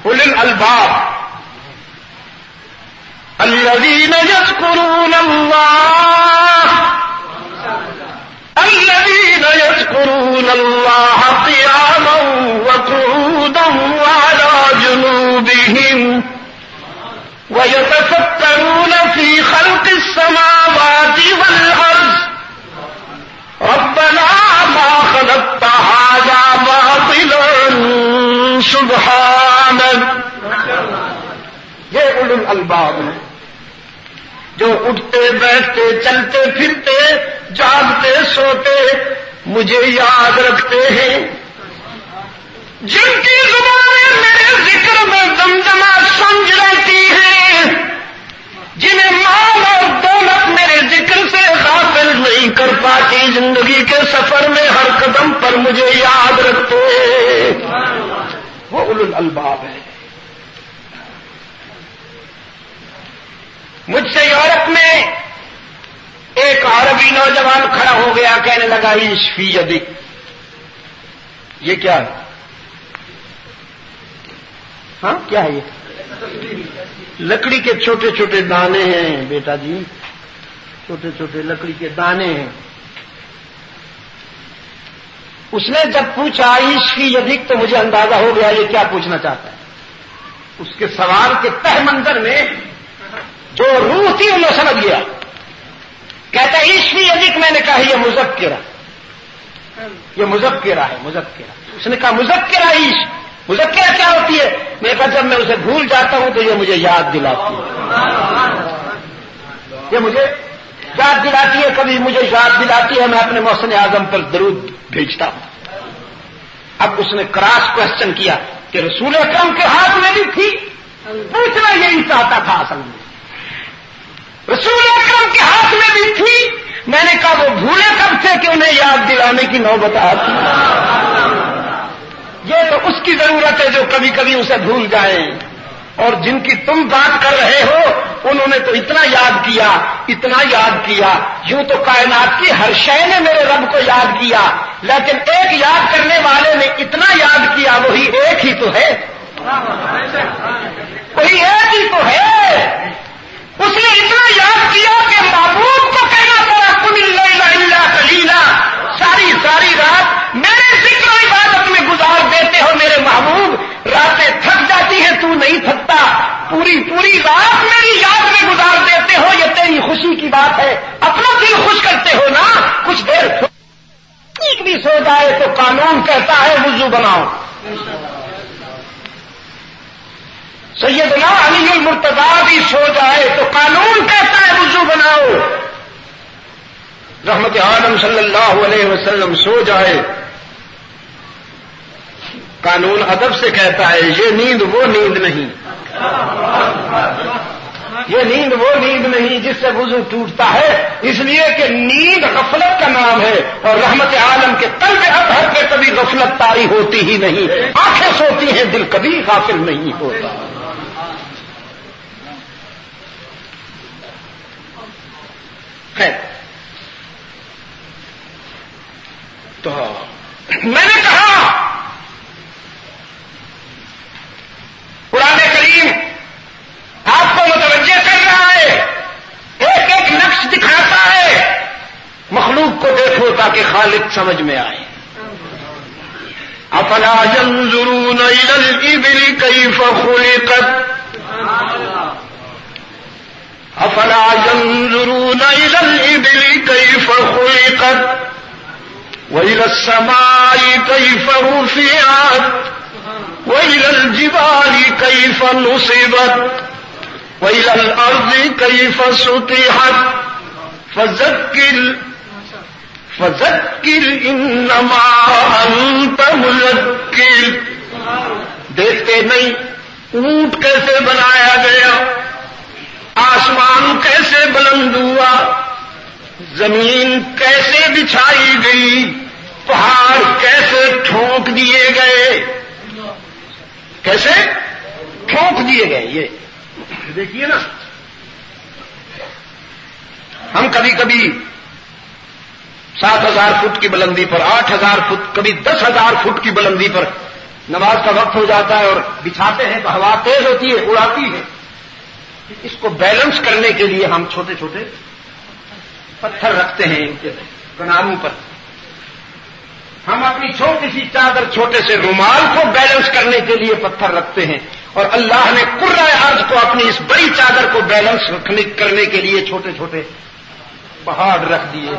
اولی الالباب الذین یذکرون اللہ، الذین یذکرون اللہ قیاما وقعودا وعلی جنوبہم وَيَتَفَكَّرُونَ فِي خَلْقِ السَّمَاوَاتِ وَالْأَرْضِ رَبَّنَا مَا خَلَقْتَ هَذَا بَاطِلًا سُبْحَانَكَ۔ یہ اولو الالباب ہیں جو اٹھتے بیٹھتے چلتے پھرتے جاگتے سوتے مجھے یاد رکھتے ہیں، جن کی زبانیں میرے ذکر میں دمدمہ سمجھ رہتی ہیں، جنہیں مال اور دولت میرے ذکر سے غافل نہیں کر پاتی، زندگی کے سفر میں ہر قدم پر مجھے یاد رکھتے ہیں۔ اولو الالباب ہیں. مجھ سے یورپ میں ایک عربی نوجوان کھڑا ہو گیا، کہنے لگا عیش فی یدک. یہ کیا ہے؟ ہاں کیا ہے یہ؟ لکڑی کے چھوٹے چھوٹے دانے ہیں بیٹا جی، چھوٹے چھوٹے لکڑی کے دانے ہیں. اس نے جب پوچھا عیش فی یدک تو مجھے اندازہ ہو گیا یہ کیا پوچھنا چاہتا ہے. اس کے سوال کے تہ منظر میں جو روح تھی وہ سمجھ گیا. کہتا ہے عیش فی یدک. میں نے کہا یہ مذکرہ، یہ مذکرہ ہے، مذکرہ. اس نے کہا مذکرہ عیش، مذکرہ کیا ہوتی ہے؟ میں نے کہا جب میں اسے بھول جاتا ہوں تو یہ مجھے یاد دلاتی ہے، یہ مجھے یاد دلاتی ہے. کبھی مجھے یاد دلاتی ہے میں اپنے محسن اعظم پر درود بھیجتا ہوں. اب اس نے کراس کوشچن کیا کہ رسول اکرم کے ہاتھ میں بھی تھی. پوچھنا یہی چاہتا تھا اصل میں، رسول اکرم کے ہاتھ میں بھی تھی. میں نے کہا وہ بھولے کب تھے کہ انہیں یاد دلانے کی نوبت آتی. یہ تو اس کی ضرورت ہے جو کبھی کبھی اسے بھول جائیں. اور جن کی تم بات کر رہے ہو انہوں نے تو اتنا یاد کیا، اتنا یاد کیا. یوں تو کائنات کی ہر شے نے میرے رب کو یاد کیا، لیکن ایک یاد کرنے والے نے اتنا یاد کیا، وہی ایک ہی تو ہے، وہی ایک ہی تو ہے. اس نے اتنا یاد کیا کہ معبود کو کہنا پڑا قم اللیل الا قلیلا. ساری ساری رات میرے ذکر و عبادت میں گزار دیتے ہو میرے محبوب. راتیں تھک جاتی ہیں، تو نہیں تھکتا. پوری پوری رات میری یاد میں گزار دیتے ہو، یہ تیری خوشی کی بات ہے. اپنا دل خوش کرتے ہو نا. کچھ دیر ایک بھی سو جائے تو قانون کہتا ہے وضو بناؤ. سیدنا علی المرتضیٰ بھی سو جائے تو قانون کہتا ہے وضو بناؤ. رحمت عالم صلی اللہ علیہ وسلم سو جائے، قانون ادب سے کہتا ہے یہ نیند وہ نیند نہیں، یہ نیند وہ نیند نہیں جس سے وضو ٹوٹتا ہے. اس لیے کہ نیند غفلت کا نام ہے، اور رحمت عالم کے قلب اطہر پہ کبھی غفلت طاری ہوتی ہی نہیں. آنکھیں سوتی ہیں، دل کبھی غافل نہیں ہوتا. تو میں نے کہا قرآن کریم آپ کو متوجہ کر رہا ہے، ایک ایک نقش دکھاتا ہے. مخلوق کو دیکھو تاکہ خالق سمجھ میں آئے. افلا ينظرون الى الابل كيف خلقت، افلا ينظرون الى الابل كيف خلقت وإلى السماء كيف رفعت وإلى الجبال كيف نصبت وإلى الأرض كيف سطحت فذكر إنما أنت مذكر. دیکھتے نہیں اونٹ کیسے بنایا گیا، آسمان کیسے بلند ہوا، زمین کیسے بچھائی گئی، پہاڑ کیسے ٹھونک دیے گئے، کیسے ٹھونک دیے گئے. یہ دیکھیے نا، ہم کبھی کبھی 7,000 فٹ کی بلندی پر، 8,000 فٹ، کبھی 10,000 فٹ کی بلندی پر نماز کا وقت ہو جاتا ہے اور بچھاتے ہیں تو ہوا تیز ہوتی ہے، اڑاتی ہے. اس کو بیلنس کرنے کے لیے ہم چھوٹے چھوٹے پتھر رکھتے ہیں ان کے کناروں پر. ہم اپنی چھوٹی سی چادر، چھوٹے سے رومال کو بیلنس کرنے کے لیے پتھر رکھتے ہیں، اور اللہ نے قرۂ ارض کو، اپنی اس بڑی چادر کو بیلنس کرنے کے لیے چھوٹے چھوٹے پہاڑ رکھ دیے.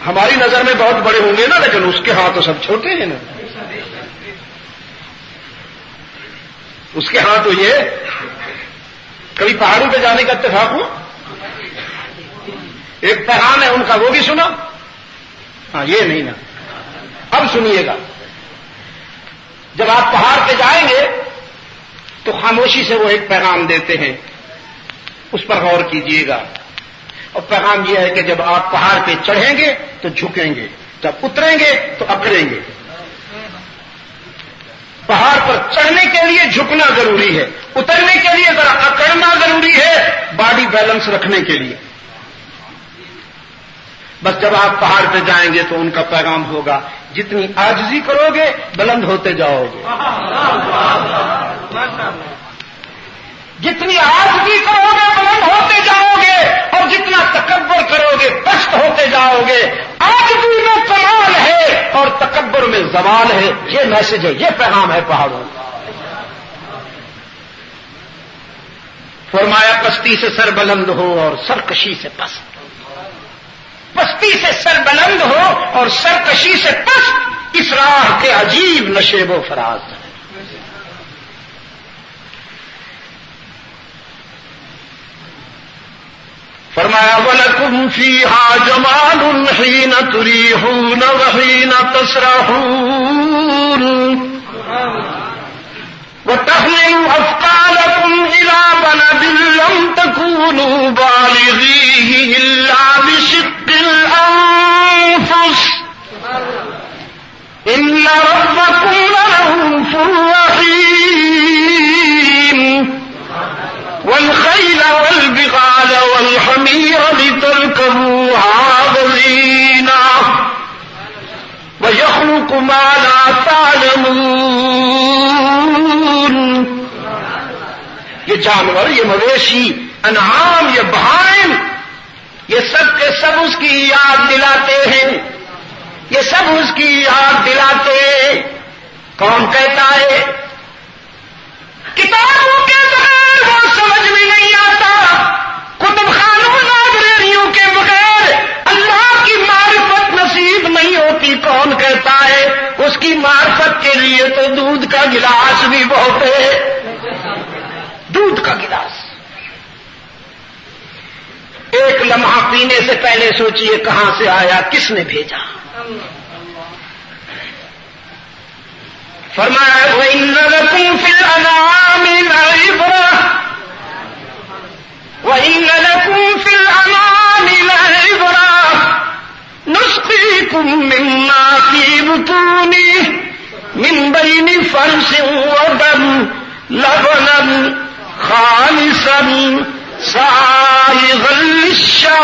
ہماری نظر میں بہت بڑے ہوں گے نا، لیکن اس کے ہاں تو سب چھوٹے ہیں نا. اس کے ہاں تو یہ کبھی پہاڑوں پہ جانے کا اتفاق ہو. ایک پیغام ہے ان کا، وہ بھی سنا. ہاں یہ نہیں نا. اب سنیے گا، جب آپ پہاڑ پہ جائیں گے تو خاموشی سے وہ ایک پیغام دیتے ہیں، اس پر غور کیجیے گا. اور پیغام یہ ہے کہ جب آپ پہاڑ پہ چڑھیں گے تو جھکیں گے، جب اتریں گے تو اکڑیں گے. پہاڑ پر چڑھنے کے لیے جھکنا ضروری ہے، اترنے کے لیے ذرا اکڑنا ضروری ہے، باڈی بیلنس رکھنے کے لیے۔ بس جب آپ پہاڑ پہ جائیں گے تو ان کا پیغام ہوگا جتنی عاجزی کرو گے بلند ہوتے جاؤ گے، جتنی عاجزی کرو گے بلند ہوتے جاؤ گے، اور جتنا تکبر کرو گے پست ہوتے جاؤ گے۔ عاجزی میں کمال ہے اور تکبر میں زوال ہے، یہ میسج ہے، یہ پیغام ہے پہاڑوں کا۔ فرمایا پستی سے سر بلند ہو اور سرکشی سے پست، پستی سے سر بلند ہو اور سرکشی سے پست، اس راہ کے عجیب نشیب و فراز ہے۔ فرمایا وَلَكُمْ فِيهَا جَمَالٌ حِينَ تُرِيحُونَ وَحِينَ تَسْرَحُونَ وَتَحْمِلُ أَثْقَالَكُمْ إِلَى بَلَدٍ لَّمْ تَكُونُوا بَالِغِيهِ إِلَّا بِشِقِّ الْأَنفُسِ إِنَّ رَبَّكُمْ لَرَءُوفٌ رَّحِيمٌ وَالْخَيْلَ وَالْبِغَالَ وَالْحَمِيرَ لِتَرْكَبُوهَا وَزِينَةً وَيَخْلُقُ مَا لَا تَعْلَمُونَ۔ یہ جانور، یہ مویشی، انعام، یہ بہائم، یہ سب کے سب اس کی یاد دلاتے ہیں، یہ سب اس کی یاد دلاتے ہیں۔ کون کہتا ہے؟ کتابوں کے بغیر وہ سمجھ میں نہیں آتا، کتب خانوں لائبریریوں کے بغیر اللہ کی معرفت نصیب نہیں ہوتی۔ کون کہتا ہے؟ اس کی معرفت کے لیے تو دودھ کا گلاس بھی بہت ہے، دودھ کا گلاس۔ ایک لمحہ پینے سے پہلے سوچئے کہاں سے آیا، کس نے بھیجا۔ فرمایا وَإِنَّ لَكُمْ فِي الْأَنْعَامِ لَعِبْرَةً وَإِنَّ لَكُمْ فِي الْأَنْعَامِ لَعِبْرَةً نُسْقِيكُم مِّمَّا فِي بُطُونِهِ مِن بَيْنِ فَرْثٍ وَدَمٍ لَبَنًا خَالِصًا سَائِغًا لِّلشَّارِبِينَ۔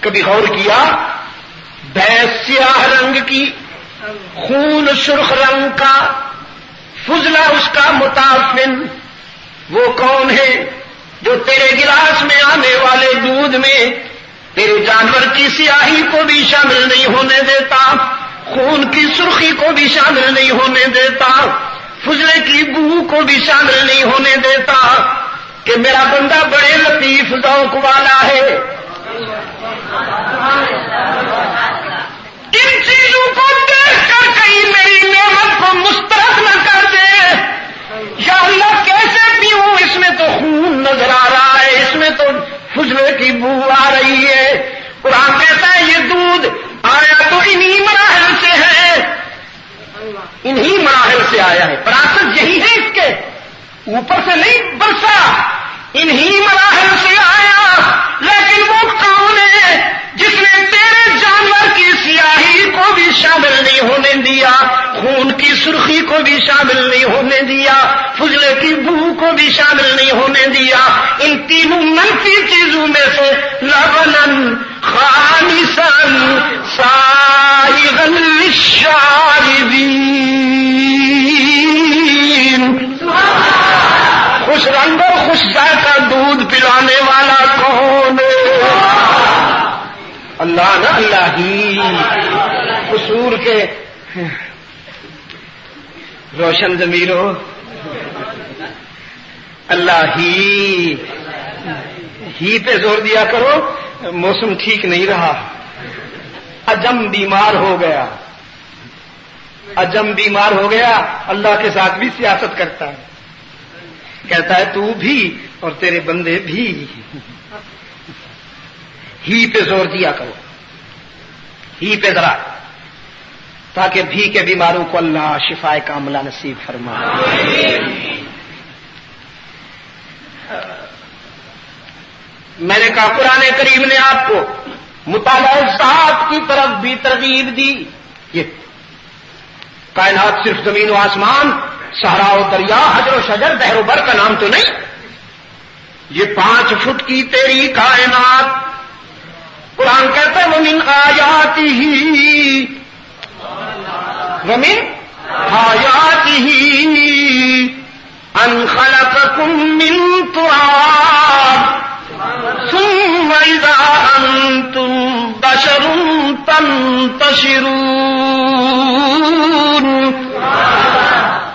کبھی غور کیا؟ بھینس سیاہ رنگ کی، خون سرخ رنگ کا، فضلہ اس کا متعفن، وہ کون ہے جو تیرے گلاس میں آنے والے دودھ میں تیرے جانور کی سیاہی کو بھی شامل نہیں ہونے دیتا، خون کی سرخی کو بھی شامل نہیں ہونے دیتا، فضلے کی بو کو بھی شامل نہیں ہونے دیتا، کہ میرا بندہ بڑے لطیف ذوق والا ہے۔ ان چیزوں کو دیکھ کر کہیں میری نعمت کو مسترد نہ کر دے۔ یا اللہ کیسے پیوں، اس میں تو خون نظر آ رہا ہے، اس میں تو فضلے کی بو آ رہی ہے۔ قرآن کہتا ہے یہ دودھ آیا تو انہی مراحل سے ہے، انہی مراحل سے آیا ہے، وراثت یہی ہے اس کے، اوپر سے نہیں برسا، انہی مراحل سے آیا۔ لیکن وہ کون ہے جس نے تیرے جانور کی سیاہی کو بھی شامل نہیں ہونے دیا، خون کی سرخی کو بھی شامل نہیں ہونے دیا، فضلے کی بو کو بھی شامل نہیں ہونے دیا، ان تینوں منفی چیزوں میں سے لبنن خالصا سائغا للشاربین، خوش رنگ اور خوش ذائقہ دودھ پلانے والا کون ہے؟ اللہ نا، اللہ ہی۔ قصور کے روشن ضمیروں، اللہ ہی پہ زور دیا کرو۔ موسم ٹھیک نہیں رہا، اجم بیمار ہو گیا، اجم بیمار ہو گیا، اللہ کے ساتھ بھی سیاست کرتا ہے، کہتا ہے تو بھی اور تیرے بندے بھی، ہی پہ زور دیا کرو، ہی پہ ذرا، تاکہ بھی کے بیماروں کو اللہ شفائے کاملہ نصیب فرمائے۔ میں نے کہا قرآن کریم نے آپ کو مطالعہ ذات کی طرف بھی ترغیب دی. یہ کائنات صرف زمین و آسمان، صحرا و دریا، حجر و شجر، بحر و بر کا نام تو نہیں. یہ 5 فٹ کی تیری کائنات. قرآن کہتا ہے وَمِنْ آيَاتِهِ أَنْ خَلَقَكُم مِّن تُرَابٍ ثُمَّ إِذَا أَنْتُمْ بَشَرٌ تَنْتَشِرُونَ.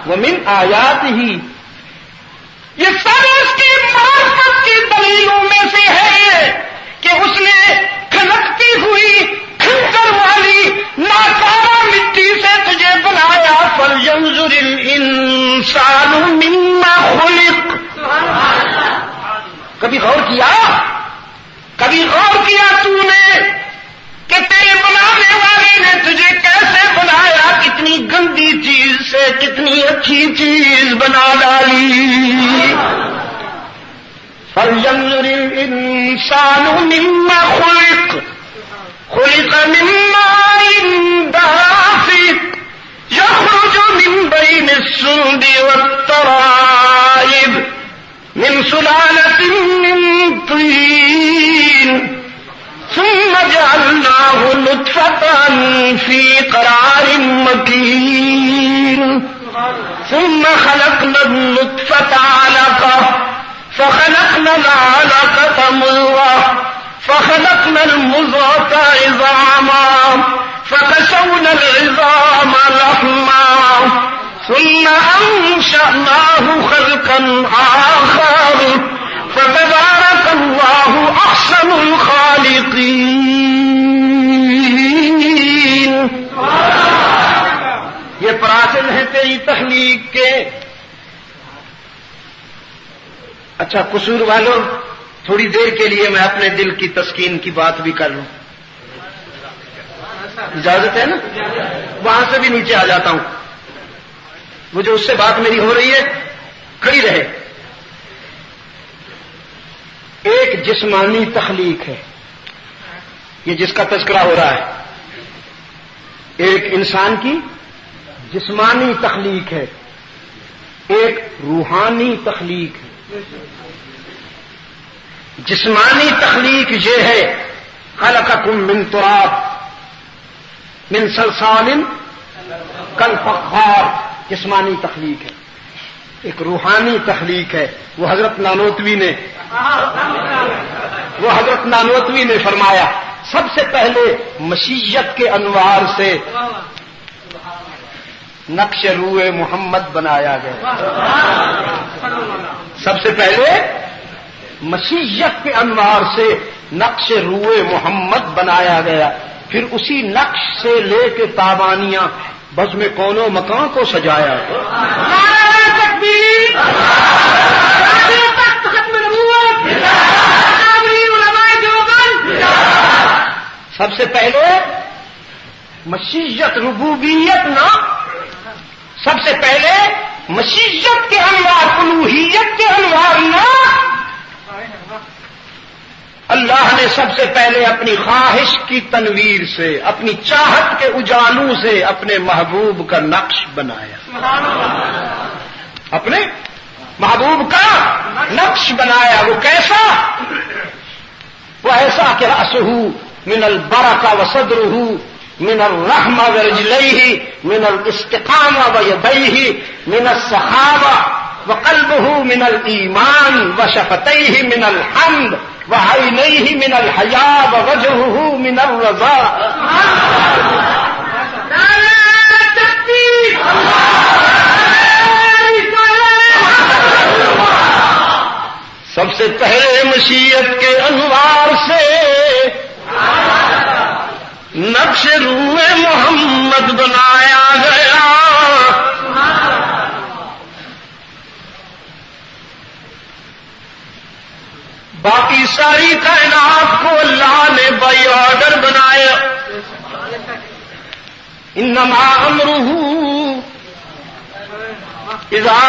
وَمِنْ آيَاتِهِ، یہ سب اس کی معرفت کی دلیلوں میں سے ہے کہ اس نے کھنکتی ہوئی کھنکر والی ناکارہ مٹی سے تجھے بنایا. فَلْيَنظُرِ الْإِنسَانُ مِمَّا خُلِقَ. کبھی غور کیا تو نے کہ تیرے بنانے والے نے تجھے کیسے بنایا؟ کتنی گندی چیز سے کتنی اچھی چیز بنا ڈالی. فَلْيَنظُرِ الْإِنسَانُ مِمَّا خُلِقَ. خُلِقَ مِن مَّاءٍ دَافِقٍ يَخْرُجُ مِن بَيْنِ الصُّلْبِ وَالتَّرَائِبِ مِن سُلَالَةٍ مِّن طِينٍ ثُمَّ جَعَلْنَاهُ نُطْفَةً فِي قَرَارٍ مَّكِينٍ ثُمَّ خَلَقْنَا النُّطْفَةَ عَلَقَةً فَخَلَقْنَا الْعَلَقَةَ مُضْغَةً فَخَلَقْنَا الْمُضْغَةَ عِظَامًا فَكَسَوْنَا الْعِظَامَ لَحْمًا ثُمَّ أَنشَأْنَاهُ خَلْقًا آخَرَ فَتَبَارَكَ اللَّهُ أَحْسَنُ الْخَالِقِينَ. یہ پراسل ہیں تیری تخلیق کے. اچھا قصور والوں، تھوڑی دیر کے لیے میں اپنے دل کی تسکین کی بات بھی کر لوں. اجازت ہے نا؟ وہاں سے بھی نیچے آ جاتا ہوں. وہ جو اس سے بات میری ہو رہی ہے کھڑی رہے. ایک جسمانی تخلیق ہے، یہ جس کا تذکرہ ہو رہا ہے. ایک انسان کی جسمانی تخلیق ہے، ایک روحانی تخلیق ہے. جسمانی تخلیق یہ ہے خلقکم من تراب من صلصال کالفخار، جسمانی تخلیق ہے. ایک روحانی تخلیق ہے، وہ حضرت نانوتوی نے فرمایا سب سے پہلے مشیت کے انوار سے نقش روئے محمد بنایا گیا. سب سے پہلے مشیت کے انوار سے نقش روئے محمد بنایا گیا، پھر اسی نقش سے لے کے تابانیاں بزم کون و مکان کو سجایا. سب سے پہلے مشیت، ربوبیت نہ، سب سے پہلے مشیت کے انوار، الوہیت کے انوار نہ. اللہ نے سب سے پہلے اپنی خواہش کی تنویر سے، اپنی چاہت کے اجالوں سے اپنے محبوب کا نقش بنایا. اپنے محبوب کا نقش بنایا. وہ کیسا؟ وہ ایسا کہ رأسہ من البرکہ وصدرہ من الرحمہ ورجلیہ من الاستقامہ ویدیہ من السخاوہ وقلبہ من الایمان وشفتیہ من الحمد وعینیہ من الحیاء ووجہہ من الرضا. سب سے پہلے مشیت کے انوار سے نقش روئے محمد بنایا گیا. باقی ساری کائنات کو اللہ نے بائی آرڈر بنایا. انما امرہ اذا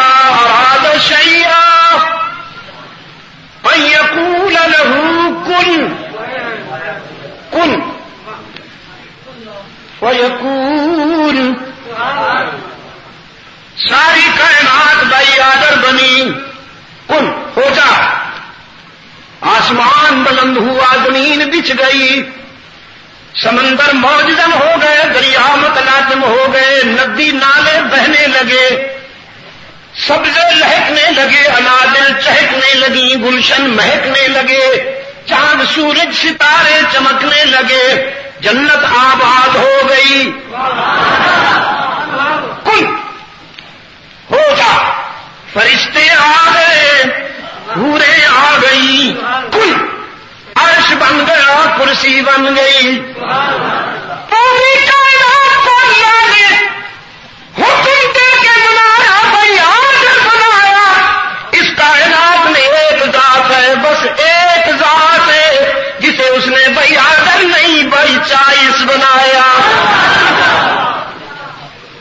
اراد شیئا فیقول له کن. فیکون، ساری کائنات بائی آدر بنی، کن ہو جا، آسمان بلند ہوا، زمین بچھ گئی، سمندر موجزن ہو گئے، دریا متلاطم ہو گئے، ندی نالے بہنے لگے، سبزے لہکنے لگے، انادل چہکنے لگی، گلشن مہکنے لگے، چاند سورج ستارے چمکنے لگے، جنت آباد ہو گئی، کن ہو جا، فرشتے آ گئے، حوریں آ گئی، کن عرش بن گیا، کرسی بن گئی، پوری کائنات کو اللہ نے حکم دے کے بنایا، بھائی آدر بنایا، اس کائنات میں ایک ذات ہے، بس ایک ذات ہے جسے اس نے بھائی آدر نہیں بھائی 40 بنایا،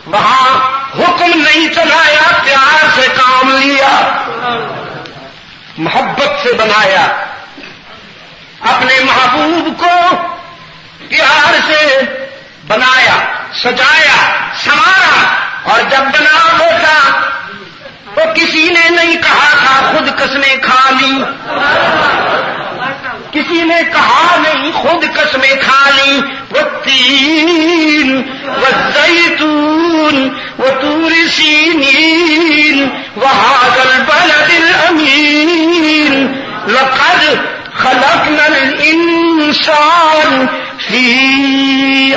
وہاں حکم نہیں چلایا، پیار سے کام لیا، محبت سے بنایا، اپنے محبوب کو پیار سے بنایا، سجایا، سنوارا، اور جب بنا بیٹا تو کسی نے نہیں کہا تھا خود قسمیں کھا لی، کسی نے کہا نہیں خود قسمیں کھا لی، والتین والزیتون وطور سینین وہذا البلد الامین لقد خلقنا الانسان فی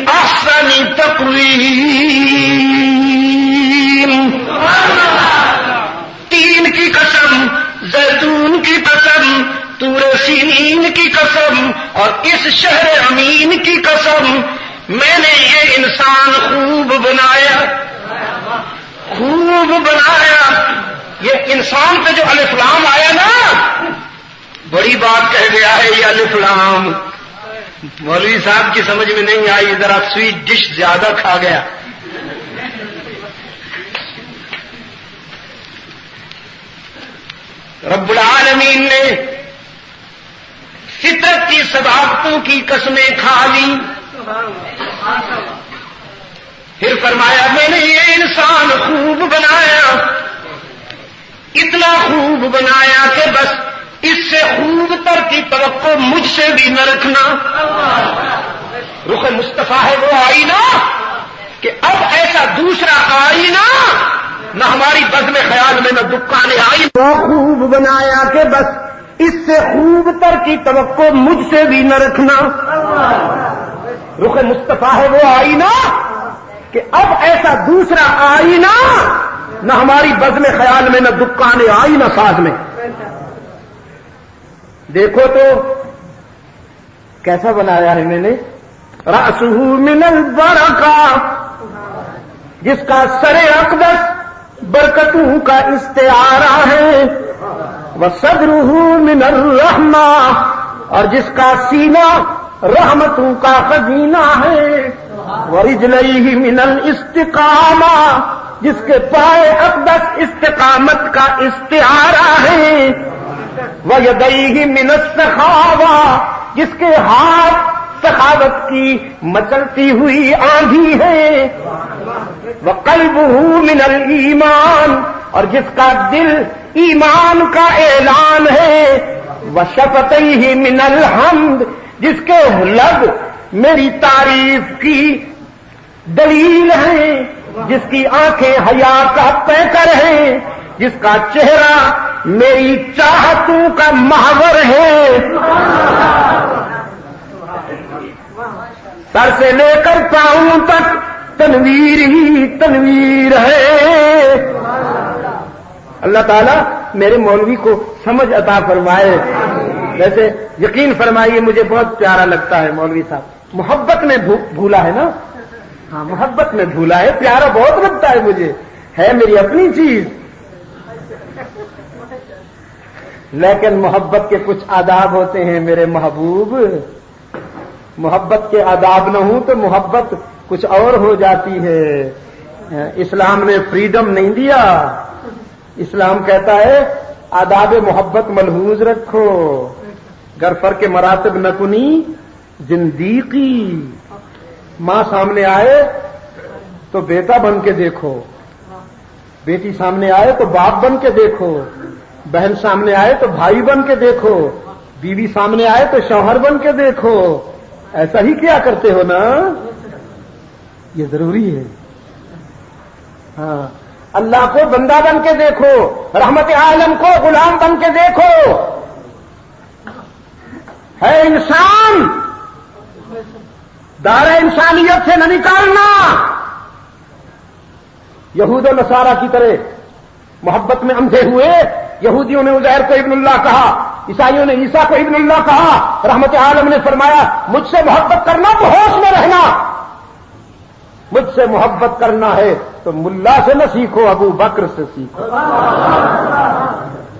احسن تقویم، تین کی قسم، زیتون کی قسم، طور سینین کی قسم، اور اس شہر امین کی قسم، میں نے یہ انسان خوب بنایا، خوب بنایا۔ یہ انسان پہ جو الف لام آیا نا، بڑی بات کہہ گیا ہے یہ الف لام، مولوی صاحب کی سمجھ میں نہیں آئی، ذرا سویٹ ڈش زیادہ کھا گیا۔ رب العالمین نے فطرت کی صداقتوں کی قسمیں کھا لی، پھر فرمایا میں نے یہ انسان خوب بنایا، اتنا خوب بنایا کہ بس اس سے خوب تر کی توقع مجھ سے بھی نہ رکھنا۔ رخ مصطفیٰ ہے وہ آئینہ کہ اب ایسا دوسرا آئینہ نہ ہماری بزم خیال میں نہ دکان آئینہ، وہ خوب بنایا کہ بس اس سے خوب تر کی توقع مجھ سے بھی نہ رکھنا۔ رخ مصطفیٰ ہے وہ آئینہ کہ اب ایسا دوسرا آئینہ نہ ہماری بزم خیال میں نہ دکان آئینہ ساز میں۔ دیکھو تو کیسا بنایا ہے میں نے، رأسہ من البرکہ، جس کا سر اقدس برکتوں کا استعارہ ہے، وصدرہ من الرحمہ، اور جس کا سینہ رحمتوں کا خزینہ ہے، ورجلہ من الاستقامہ، جس کے پائے اقدس استقامت کا استعارہ ہے، وَيَدَيْهِ مِنَ السَّخَاوَةِ، جس کے ہاتھ سخاوت کی مچلتی ہوئی آندھی ہے، وَقَلْبُهُ مِنَ الْإِيمَانِ، اور جس کا دل ایمان کا اعلان ہے، وَشَفَتَيْهِ مِنَ الْحَمْدِ، جس کے لب میری تعریف کی دلیل ہیں، جس کی آنکھیں حیا کا پیکر ہیں، جس کا چہرہ میری چاہتوں کا محور ہے، سر سے لے کر پاؤں تک تنویر ہی تنویر ہے۔ اللہ تعالیٰ میرے مولوی کو سمجھ عطا فرمائے۔ ویسے یقین فرمائیے مجھے بہت پیارا لگتا ہے مولوی صاحب، محبت میں بھولا ہے نا، ہاں محبت میں بھولا ہے، پیارا بہت لگتا ہے مجھے، ہے میری اپنی چیز، لیکن محبت کے کچھ آداب ہوتے ہیں میرے محبوب، محبت کے آداب نہ ہوں تو محبت کچھ اور ہو جاتی ہے۔ اسلام نے فریڈم نہیں دیا، اسلام کہتا ہے آداب محبت ملحوظ رکھو، گر فرق مراتب نہ کنی زندیقی، ماں سامنے آئے تو بیٹا بن کے دیکھو، بیٹی سامنے آئے تو باپ بن کے دیکھو، بہن سامنے آئے تو بھائی بن کے دیکھو، بیوی سامنے آئے تو شوہر بن کے دیکھو. ایسا ہی کیا کرتے ہو نا؟ یہ ضروری ہے. ہاں، اللہ کو بندہ بن کے دیکھو، رحمت عالم کو غلام بن کے دیکھو. ہے انسان، دائرہ انسانیت سے نہ نکالنا. یہود و نصارہ کی طرح محبت میں اندھے ہوئے. یہودیوں نے عزیر کو ابن اللہ کہا، عیسائیوں نے عیسیٰ کو ابن اللہ کہا. رحمت عالم نے فرمایا مجھ سے محبت کرنا تو ہوش میں رہنا، مجھ سے محبت کرنا ہے تو ملا سے نہ سیکھو، ابو بکر سے سیکھو.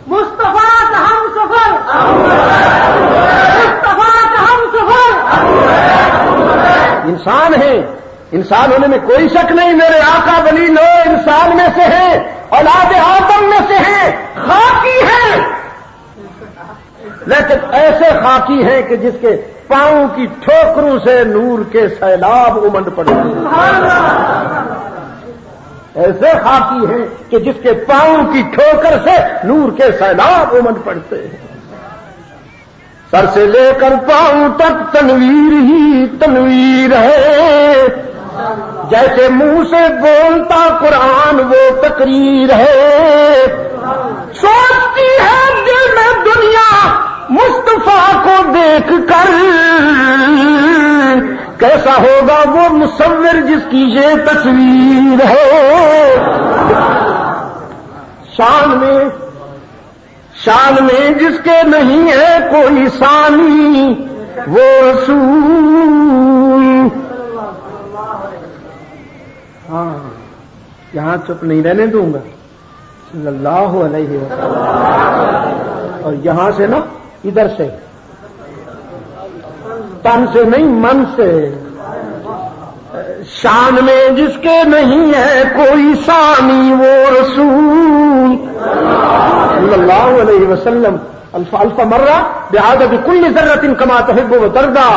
مصطفیٰ کا ہم سفر، مصطفیٰ کا ہم سفر. انسان ہے، انسان ہونے میں کوئی شک نہیں. میرے آقا ولی لو انسان میں سے ہیں، اولاد آدم میں سے ہیں، خاکی ہیں، لیکن ایسے خاکی ہیں کہ جس کے پاؤں کی ٹھوکروں سے نور کے سیلاب امنڈ پڑتے ہیں. ایسے خاکی ہیں کہ جس کے پاؤں کی ٹھوکر سے نور کے سیلاب امنڈ پڑتے ہیں. سر سے لے کر پاؤں تک تنویر ہی تنویر ہے، جیسے منہ سے بولتا قرآن وہ تقریر ہے. سوچتی ہے دل میں دنیا مصطفیٰ کو دیکھ کر، کیسا ہوگا وہ مصور جس کی یہ تصویر ہے. شان میں جس کے نہیں ہے کوئی ثانی وہ رسول. ہاں، یہاں چپ نہیں رہنے دوں گا صلی اللہ علیہ وسلم. اور یہاں سے نا ادھر سے، تن سے نہیں من سے. شان میں جس کے نہیں ہے کوئی ثانی وہ رسول صلی اللہ علیہ وسلم. الف مرہ بعدد کل ذرۃ کما تحب وترضى.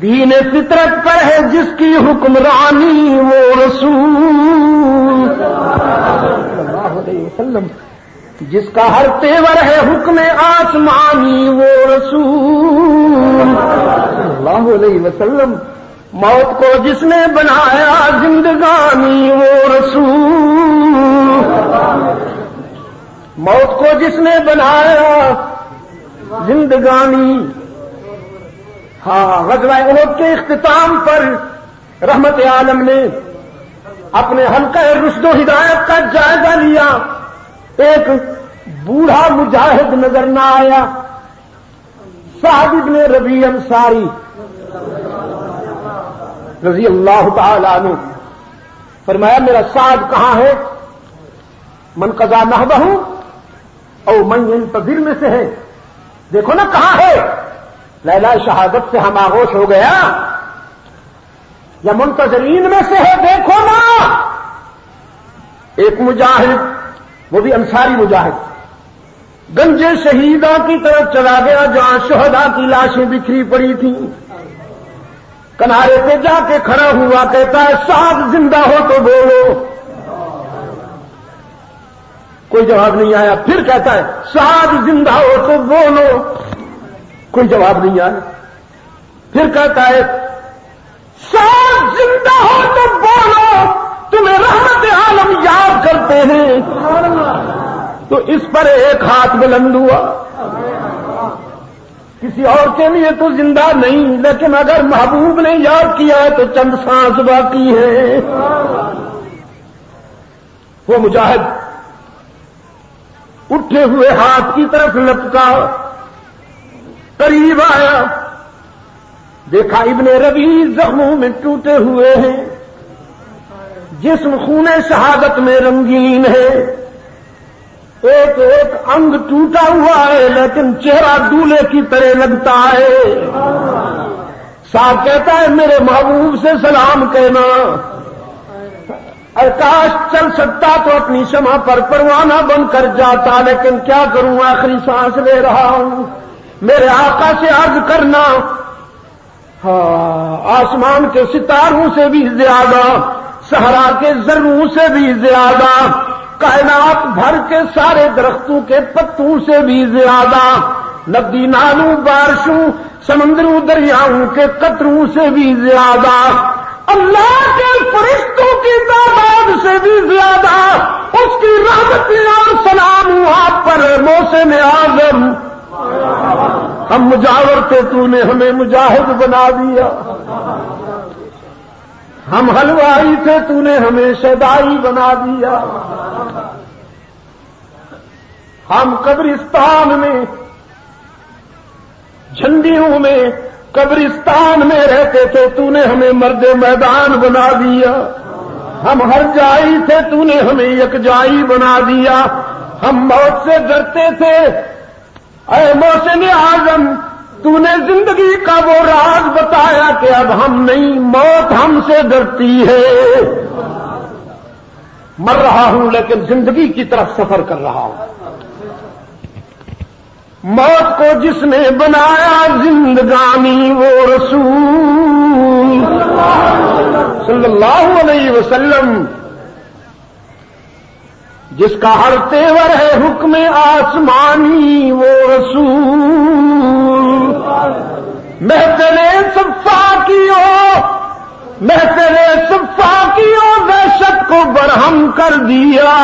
دین فطرت پر ہے جس کی حکمرانی وہ رسول صلی اللہ علیہ وسلم. جس کا ہر تیور ہے حکم آسمانی وہ رسول صلی اللہ علیہ وسلم. موت کو جس نے بنایا زندگانی وہ رسول. موت کو جس نے بنایا زندگانی. ہاں، غزوہ احد کے اختتام پر رحمت عالم نے اپنے حلقہ رشد و ہدایت کا جائزہ لیا. ایک بوڑھا مجاہد نظر نہ آیا، سعد بن ربیع انصاری رضی اللہ تعالی عنہ. فرمایا میرا سعد کہاں ہے؟ من قضا نحبہ او من ينتظر میں سے ہے. دیکھو نا کہاں ہے. لیلہ شہادت سے ہم آغوش ہو گیا یا منتظرین میں سے ہے؟ دیکھو نا. ایک مجاہد، وہ بھی انصاری مجاہد، گنجے شہیدہ کی طرف چلا گیا جہاں شہداء کی لاشیں بکھری پڑی تھیں. کنارے پہ جا کے کھڑا ہوا، کہتا ہے سعد زندہ ہو تو بولو. کوئی جواب نہیں آیا. پھر کہتا ہے سعد زندہ ہو تو بولو. کوئی جواب نہیں آیا. پھر کہتا ہے سعد زندہ ہو تو بولو، تمہیں رحمت عالم یاد کرتے ہیں. تو اس پر ایک ہاتھ بلند ہوا. کسی اور کے لیے تو زندہ نہیں، لیکن اگر محبوب نے یاد کیا ہے تو چند سانس باقی ہے. وہ مجاہد اٹھے ہوئے ہاتھ کی طرف لپکا، قریب آیا، دیکھا ابن ربیع زخموں میں ٹوٹے ہوئے ہیں، جسم خون شہادت میں رنگین ہے، ایک ایک انگ ٹوٹا ہوا ہے لیکن چہرہ دولے کی طرح لگتا ہے. صاحب کہتا ہے میرے محبوب سے سلام کہنا. کاش چل سکتا تو اپنی شمع پر پروانہ بن کر جاتا، لیکن کیا کروں آخری سانس لے رہا ہوں. میرے آقا سے عرض کرنا ہاں آسمان کے ستاروں سے بھی زیادہ، صحرا کے ذروں سے بھی زیادہ، کائنات بھر کے سارے درختوں کے پتوں سے بھی زیادہ، ندی نالوں بارشوں سمندروں دریاؤں کے قطروں سے بھی زیادہ، اللہ کے فرشتوں کی تعداد سے بھی زیادہ، اس کی رحمتیں اور سلام آپ پر محسن اعظم، ہم مجاور تھے تو نے ہمیں مجاہد بنا دیا، ہم حلوائی تھے تو نے ہمیں شیدائی بنا دیا، ہم قبرستان میں جھنڈیوں میں قبرستان میں رہتے تھے تو نے ہمیں مرد میدان بنا دیا، ہم ہر جائی تھے تو نے ہمیں یکجائی بنا دیا، ہم موت سے ڈرتے تھے اے محسن اعظم، تو نے زندگی کا وہ راز بتایا کہ اب ہم نہیں، موت ہم سے ڈرتی ہے، مر رہا ہوں لیکن زندگی کی طرف سفر کر رہا ہوں، موت کو جس نے بنایا زندگانی وہ رسول صلی اللہ علیہ وسلم، جس کا ہر تیور ہے حکم آسمانی وہ رسول، محفل صفا کیو دہشت کو برہم کر دیا،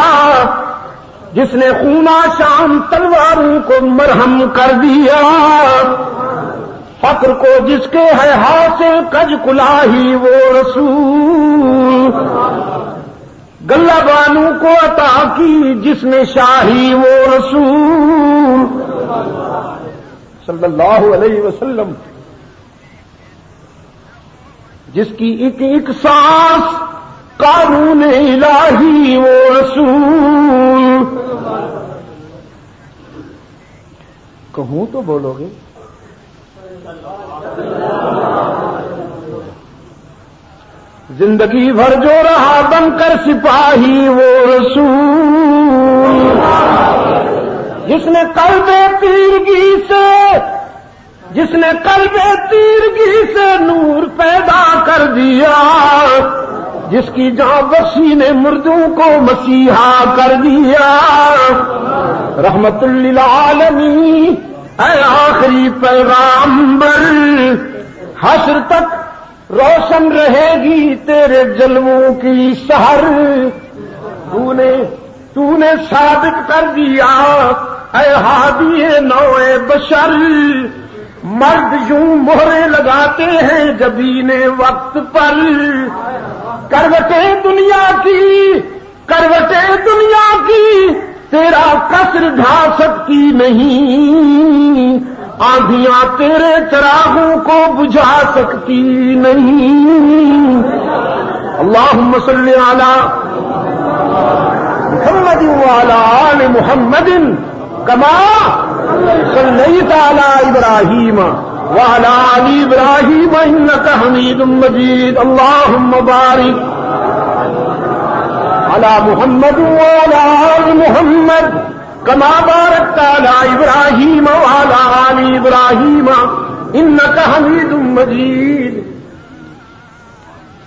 جس نے خونہ شام تلواروں کو مرہم کر دیا، فقر کو جس کے ہے حاصل کج کلاہی وہ رسول، گلہ بانو کو عطا کی جس نے شاہی وہ رسول صلی اللہ علیہ وسلم، جس کی ایک ایک سانس قانون الہی وہ رسول، کہوں تو بولو گے، زندگی بھر جو رہا بن کر سپاہی وہ رسول، جس نے قلب تیرگی سے نور پیدا کر دیا، جس کی جان بخشی نے مردوں کو مسیحا کر دیا، رحمت للعالمین اے آخری پیغامبر، حشر تک روشن رہے گی تیرے جلووں کی سحر، تو نے ثابت کر دیا اے ہادی نوع بشر، مرد یوں مہرے لگاتے ہیں جبین وقت پر، کروٹیں دنیا کی تیرا قصر ڈھا سکتی نہیں، آندھیاں تیرے چراغوں کو بجھا سکتی نہیں، اللہم صلی علی محمد وعلی آل محمد کما صلیت علی ابراہیم وعلی آل ابراہیم انک حمید مجید، اللہم بارک علی محمد وعلی آل محمد کما بارکت علی ابراہیم وعلی آل ابراہیم انک حمید مجید۔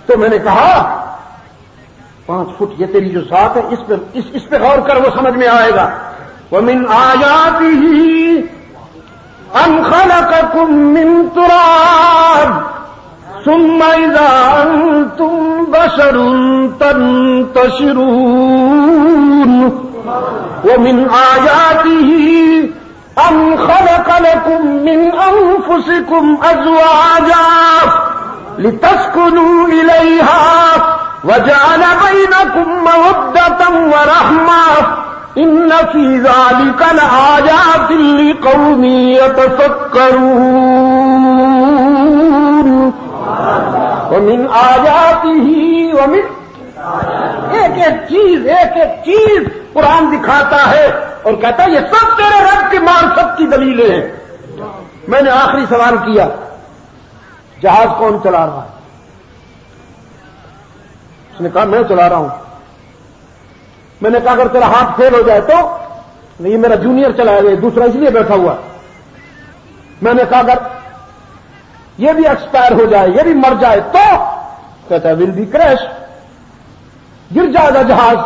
تو میں نے کہا 5 فٹ یہ تیری جو ذات ہے اس پہ غور کر، وہ سمجھ میں آئے گا۔ وَمِنْ آيَاتِهِ أَنْ خَلَقَكُم مِّن تُرَابٍ ثُمَّ إِذَا أَنْتُمْ بَشَرٌ تَنْتَشِرُونَ وَمِنْ آيَاتِهِ أَنْ خَلَقَ لَكُم مِّنْ أَنفُسِكُمْ أَزْوَاجًا لِتَسْكُنُوا إِلَيْهَا وَجَعَلَ بَيْنَكُم مَّوَدَّةً وَرَحْمَةً إِنَّ فِي ذَلِكَ لَآيَاتٍ لِقَوْمٍ يَتَفَكَّرُونَ وَمِنْ آيَاتِهِ ایک ایک چیز قرآن دکھاتا ہے اور کہتا ہے یہ سب تیرے رب کی معرفت کی دلیلیں ہیں۔ میں نے آخری سوال کیا، جہاز کون چلا رہا ہے؟ اس نے کہا میں چلا رہا ہوں۔ میں نے کہا اگر تیرا ہاتھ فیل ہو جائے تو؟ نہیں، میرا جونیئر چلایا گیا، دوسرا اس لیے بیٹھا ہوا۔ میں نے کہا اگر یہ بھی ایکسپائر ہو جائے، یہ بھی مر جائے تو کہتا ہے ول بی کریش، گر جائے گا جہاز۔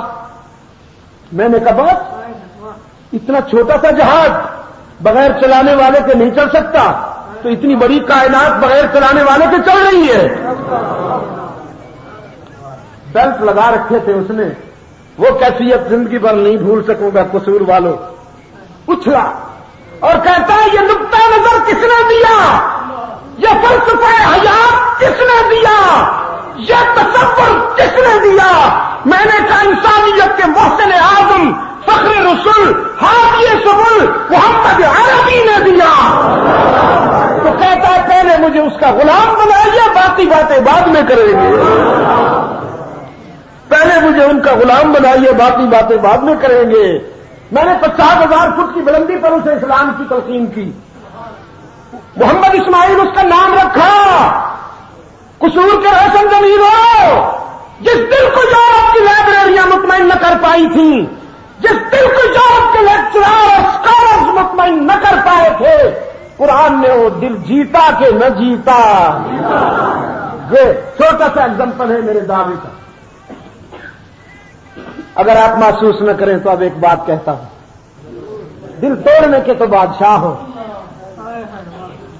میں نے کہا بات اتنا چھوٹا سا جہاز بغیر چلانے والے کے نہیں چل سکتا، تو اتنی بڑی کائنات بغیر چلانے والے کے چل رہی ہے۔ بیلٹ لگا رکھے تھے اس نے، وہ کیفیت زندگی بھر نہیں بھول سکوں گا۔ قصور والوں اچھلا اور کہتا ہے یہ نقطہ نظر کس نے دیا، یہ فلسفہ حیات کس نے دیا، یہ تصور کس نے دیا؟ میں نے کہا انسانیت کے محسن اعظم فخر رسول حامی سبل محمد عربی نے دیا۔ تو کہتا ہے پہلے مجھے اس کا غلام بنائیے، باقی باتیں بعد میں کریں گے۔ پہلے مجھے ان کا غلام بنائیے، باقی باتیں بعد میں کریں گے۔ میں نے 50,000 فٹ کی بلندی پر اسے اسلام کی تلقین کی۔ محمد اسماعیل اس کا نام رکھا۔ قصور کے روشن ضمیروں، جس دل کو یورپ کی لائبریریاں مطمئن نہ کر پائی تھیں، جس دل کو یورپ کے لیکچرار اور اسکالرز مطمئن نہ کر پائے تھے، قرآن نے وہ دل جیتا کہ نہ جیتا۔ یہ چھوٹا سا ایگزامپل ہے میرے دعوے کا۔ اگر آپ محسوس نہ کریں تو اب ایک بات کہتا ہوں، دل توڑنے کے تو بادشاہ ہو،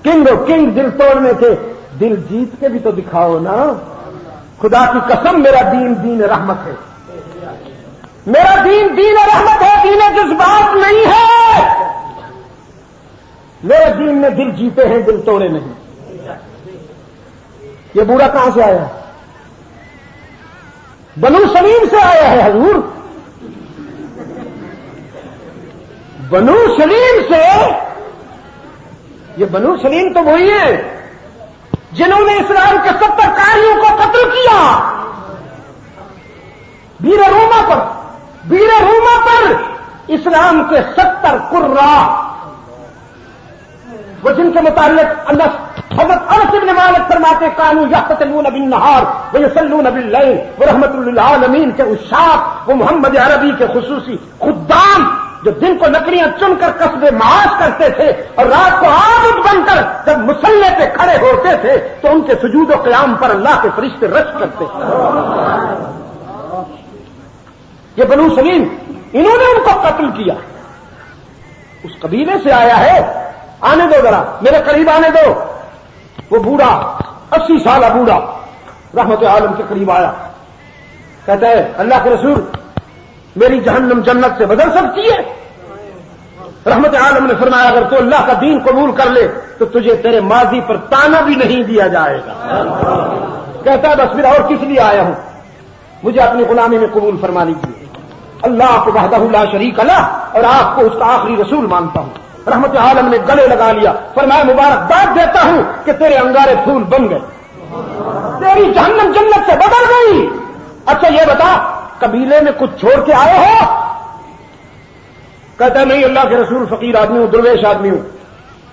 کنگ ہو کنگ، دل توڑنے کے، دل جیت کے بھی تو دکھاؤ نا۔ خدا کی قسم میرا دین دین رحمت ہے، میرا دین دین رحمت ہے، دین جذبات نہیں ہے۔ میرے دین نے دل جیتے ہیں، دل توڑے نہیں۔ یہ بوڑھا کہاں سے آیا ہے؟ بنو سلیم سے آیا ہے حضور، بنو سلیم سے۔ یہ بنو سلیم تو وہی ہے جنہوں نے اسلام کے 70 قائدیوں کو قتل کیا، بیر روما پر، بیر روما پر اسلام کے 70 قرہ، وہ جن کے متعلق حضرت انس بن مالک فرماتے کانوا یقتلون بالنہار ویصلون باللیل، وہ رحمت للعالمین کے عشاق، وہ محمد عربی کے خصوصی خدام، جو دن کو لکڑیاں چن کر قصبے معاش کرتے تھے اور رات کو عابد بن کر جب مصلے پہ کھڑے ہوتے تھے تو ان کے سجود و قیام پر اللہ کے فرشتے رشک کرتے تھے۔ یہ بنو سلیم، انہوں نے ان کو قتل کیا، اس قبیلے سے آیا ہے۔ آنے دو ذرا، میرے قریب آنے دو۔ وہ بوڑھا 80 سالہ بوڑھا رحمت عالم کے قریب آیا، کہتا ہے اللہ کے رسول میری جہنم جنت سے بدل سکتی ہے؟ رحمت عالم نے فرمایا اگر تو اللہ کا دین قبول کر لے تو تجھے تیرے ماضی پر تانا بھی نہیں دیا جائے گا۔ کہتا ہے بس پھر اور کس لیے آیا ہوں، مجھے اپنی غلامی میں قبول فرما لیجیے، اللہ کو وحدہ لا شریک لہ اور آپ کو اس کا آخری رسول مانتا ہوں۔ رحمت عالم نے گلے لگا لیا، فرمایا مبارکباد دیتا ہوں کہ تیرے انگارے پھول بن گئے، تیری جہنم جنت سے بدل گئی۔ اچھا یہ بتا قبیلے میں کچھ چھوڑ کے آئے ہو؟ کہتا ہے نہیں اللہ کے رسول فقیر آدمی ہوں، درویش آدمی ہوں،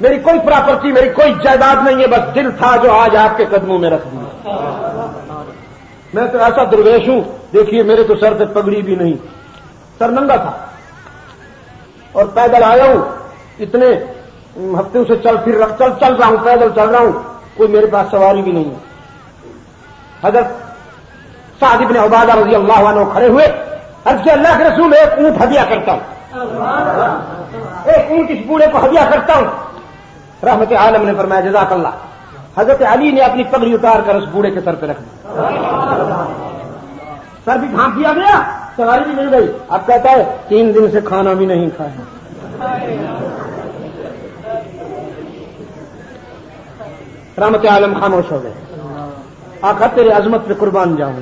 میری کوئی پراپرٹی میری کوئی جائیداد نہیں ہے، بس دل تھا جو آج آپ کے قدموں میں رکھ دیا۔ میں تو ایسا درویش ہوں، دیکھیے میرے تو سر پہ پگڑی بھی نہیں، سر ننگا تھا اور پیدل آیا ہوں، اتنے ہفتوں سے چل رہا ہوں، پیدل چل رہا ہوں، کوئی میرے پاس سواری بھی نہیں ہے۔ حضرت سعد بن عبادہ رضی اللہ عنہ کھڑے ہوئے، عرض کیا اللہ کے رسول ایک اونٹ ہدیہ کرتا ہوں، ایک اونٹ اس بوڑھے کو ہدیہ کرتا ہوں۔ رحمت عالم نے فرمایا جزاک اللہ۔ حضرت علی نے اپنی پگڑی اتار کر اس بوڑھے کے سر پہ رکھ دی، سر بھی ڈھانپ دیا گیا، سواری بھی مل گئی۔ اب کہتا ہے 3 دن سے کھانا بھی نہیں کھایا۔ رحمت عالم خاموش ہو گئے، آقا تیرے عظمت پہ قربان جاؤں۔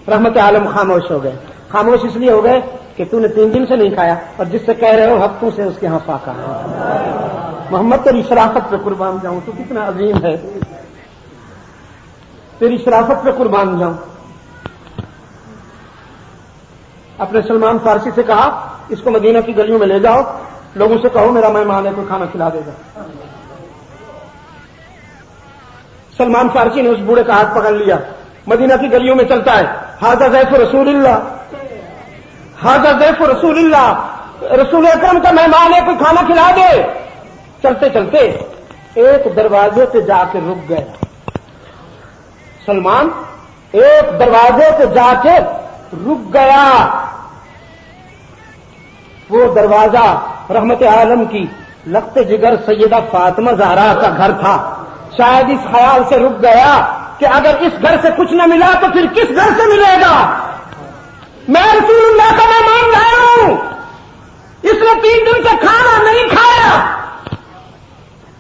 رحمت عالم خاموش ہو گئے، خاموش اس لیے ہو گئے کہ تو نے 3 دن سے نہیں کھایا اور جس سے کہہ رہے ہو ہفتوں سے اس کے ہاں فاقہ ہے۔ محمد تیری شرافت پہ قربان جاؤں، تو کتنا عظیم ہے، تیری شرافت پہ قربان جاؤں۔ اپنے سلمان فارسی سے کہا اس کو مدینہ کی گلیوں میں لے جاؤ، لوگوں سے کہو میرا مہمان ہے، کوئی کھانا کھلا دے گا۔ سلمان فارسی نے اس بوڑھے کا ہاتھ پکڑ لیا، مدینہ کی گلیوں میں چلتا ہے، ھذا ضیف رسول اللہ، ھذا ضیف رسول اللہ، رسول اکرم کا مہمان ہے، کوئی کھانا کھلا دے۔ چلتے چلتے ایک دروازے سے جا کے رک گیا. سلمان ایک دروازے سے جا کے رک گیا. وہ دروازہ رحمت عالم کی لخت جگر سیدہ فاطمہ زہرا کا گھر تھا. شاید اس خیال سے رک گیا کہ اگر اس گھر سے کچھ نہ ملا تو پھر کس گھر سے ملے گا. میں رسول اللہ کا مہمان لایا ہوں, اس نے 3 دن سے کھانا نہیں کھایا.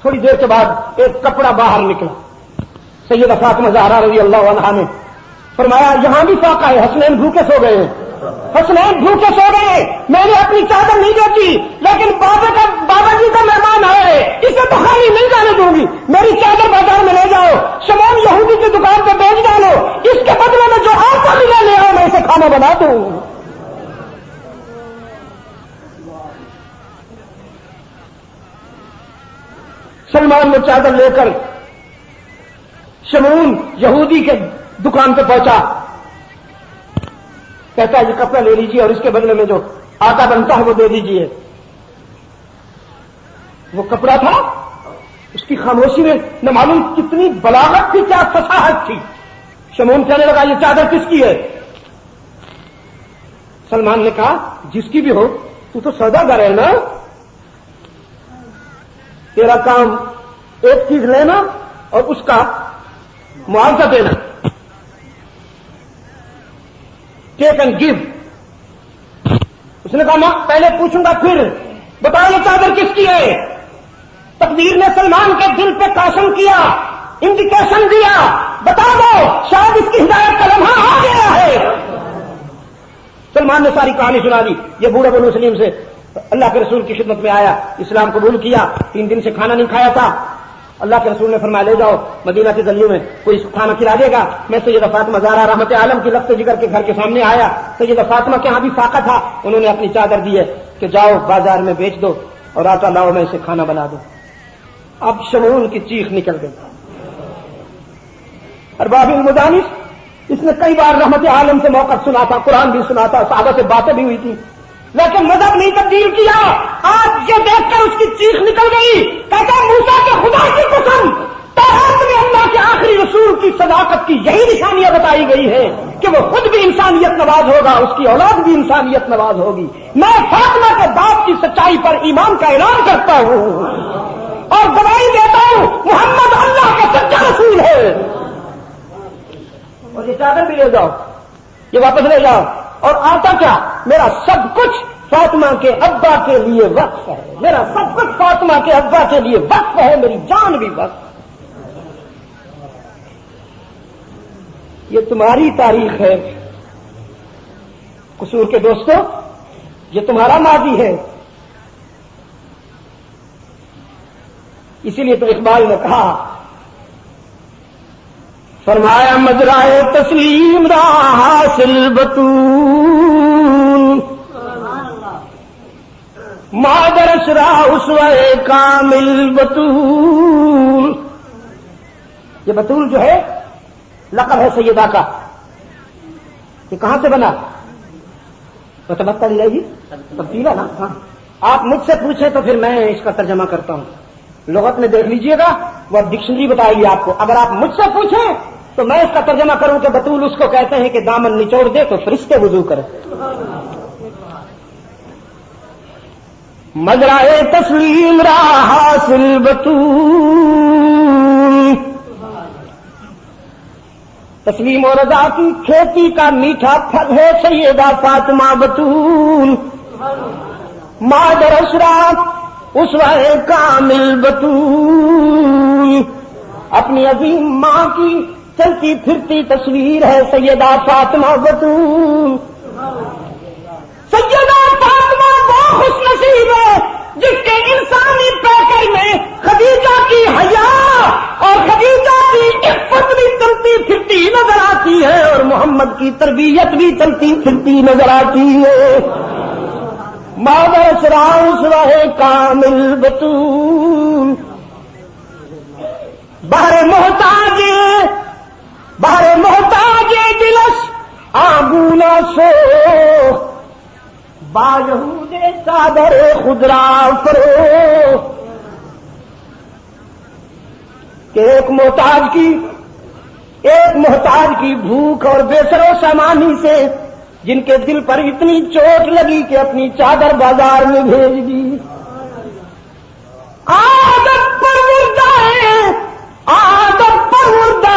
تھوڑی دیر کے بعد ایک کپڑا باہر نکلا. سیدہ فاطمہ زہرا رضی اللہ عنہا نے فرمایا یہاں بھی فاقہ ہے, حسنین بھوکے سو گئے ہیں, حسنین بھوکے سو گئے ہیں. میں نے اپنی چادر نہیں دیتی, لیکن بابا جی کا مہمان ہے, اسے تو خالی نہیں جانے دوں گی. میری چادر بازار میں لے جاؤ, شمون یہودی کی دکان پہ بیچ ڈالو, اس کے بدلے میں جو آپ کو ملے لے آؤ, میں اسے کھانا بنا دوں. سلمان وہ چادر لے کر شمون یہودی کے دکان پہ پہنچا. کہتا ہے یہ کپڑا لے لیجیے اور اس کے بدلے میں جو آٹا بنتا ہے وہ دے دیجیے. وہ کپڑا تھا, اس کی خاموشی میں نہ معلوم کتنی بلاغت تھی, کیا فصاحت تھی. شمون کہنے لگا یہ چادر کس کی ہے؟ سلمان نے کہا جس کی بھی ہو, تو سوداگر ہے نا, تیرا کام ایک چیز لینا اور اس کا معاوضہ دینا. ٹیک اینڈ گیو. اس نے کہا میں پہلے پوچھوں گا پھر بتاؤ یہ چادر کس کی ہے. تقدیر نے سلمان کے دل پہ قسم کیا, انڈیکیشن دیا, بتا دو شاید اس کی ہدایت کا لمحہ آ گیا ہے. سلمان نے ساری کہانی سنا دی. یہ بوڑھا بنو سلیم سے اللہ کے رسول کی خدمت میں آیا, اسلام قبول کیا, 3 دن سے کھانا نہیں کھایا تھا. اللہ کے رسول نے فرمایا لے جاؤ مدینہ کے گلیوں میں کوئی کھانا کھلا دے گا. میں سیدہ فاطمہ زہرا رحمت عالم کی لخت جگر کے گھر کے سامنے آیا. سیدہ فاطمہ کے ہاں بھی فاقہ تھا, انہوں نے اپنی چادر دی ہے کہ جاؤ بازار میں بیچ دو اور آٹا لاؤ, میں اسے کھانا بنا دوں. اب شمون کی چیخ نکل گئی. ارباب المدانس, اس نے کئی بار رحمت عالم سے موقف سنا تھا, قرآن بھی سنا تھا, صحابہ سے باتیں بھی ہوئی تھی, لیکن مذہب نہیں تبدیل کیا. آج یہ دیکھ کر اس کی چیخ نکل گئی. کہتا موسیٰ کے خدا کی قسم, تورات میں اللہ کے آخری رسول کی صداقت کی یہی نشانیاں بتائی گئی ہیں کہ وہ خود بھی انسانیت نواز ہوگا, اس کی اولاد بھی انسانیت نواز ہوگی. میں فاطمہ کے باپ کی سچائی پر ایمان کا اعلان کرتا ہوں اور گواہی دیتا ہوں محمد اللہ کا سچا رسول ہے. اور یہ چادر بھی لے جاؤ, یہ واپس لے جاؤ, اور آتا کیا میرا سب کچھ فاطمہ کے ابا کے لیے وقف ہے, میرا سب کچھ فاطمہ کے ابا کے لیے وقف ہے, میری جان بھی وقف. یہ تمہاری تاریخ ہے قصور کے دوستوں, یہ تمہارا ماضی ہے. اسی لیے تو اقبال نے کہا, فرمایا مجرائے تسلیم را حاصل بطول, مادرش را اسوہ کامل بطول. یہ بطول جو ہے لقب ہے سیدہ کا. یہ کہاں سے بنا؟ تبتل الیہ تبدیلا نا. ہاں, آپ مجھ سے پوچھیں تو پھر میں اس کا ترجمہ کرتا ہوں. لغت میں دیکھ لیجئے گا, وہ ڈکشنری بتائے گی آپ کو. اگر آپ مجھ سے پوچھیں تو میں اس کا ترجمہ کروں کہ بطول اس کو کہتے ہیں کہ دامن نچوڑ دے تو فرشتے وضو کرے. مجرائے تسلیم را حاصل بطول, تسلیم و رضا کی کھیتی کا میٹھا پھل ہے سیدہ فاطمہ بطول. مادر اشراق اسوہ کامل بطول, اپنی عظیم ماں کی چلتی پھرتی تصویر ہے سیدہ فاطمہ بطول. سیدہ فاطمہ وہ خوش نصیب ہے جس کے انسانی پیکر میں خدیجہ کی حیا اور خدیجہ کی عفت بھی چلتی پھرتی نظر آتی ہے, اور محمد کی تربیت بھی چلتی پھرتی نظر آتی ہے. مادر سراؤس رہے کامل بطول. بہر محتاج دلش آگونا سو, با یہود چادر خدرا فرو. کہ ایک محتاج کی بھوک اور بے سر و سامانی سے جن کے دل پر اتنی چوٹ لگی کہ اپنی چادر بازار میں بھیج دی. عادت پر مردہ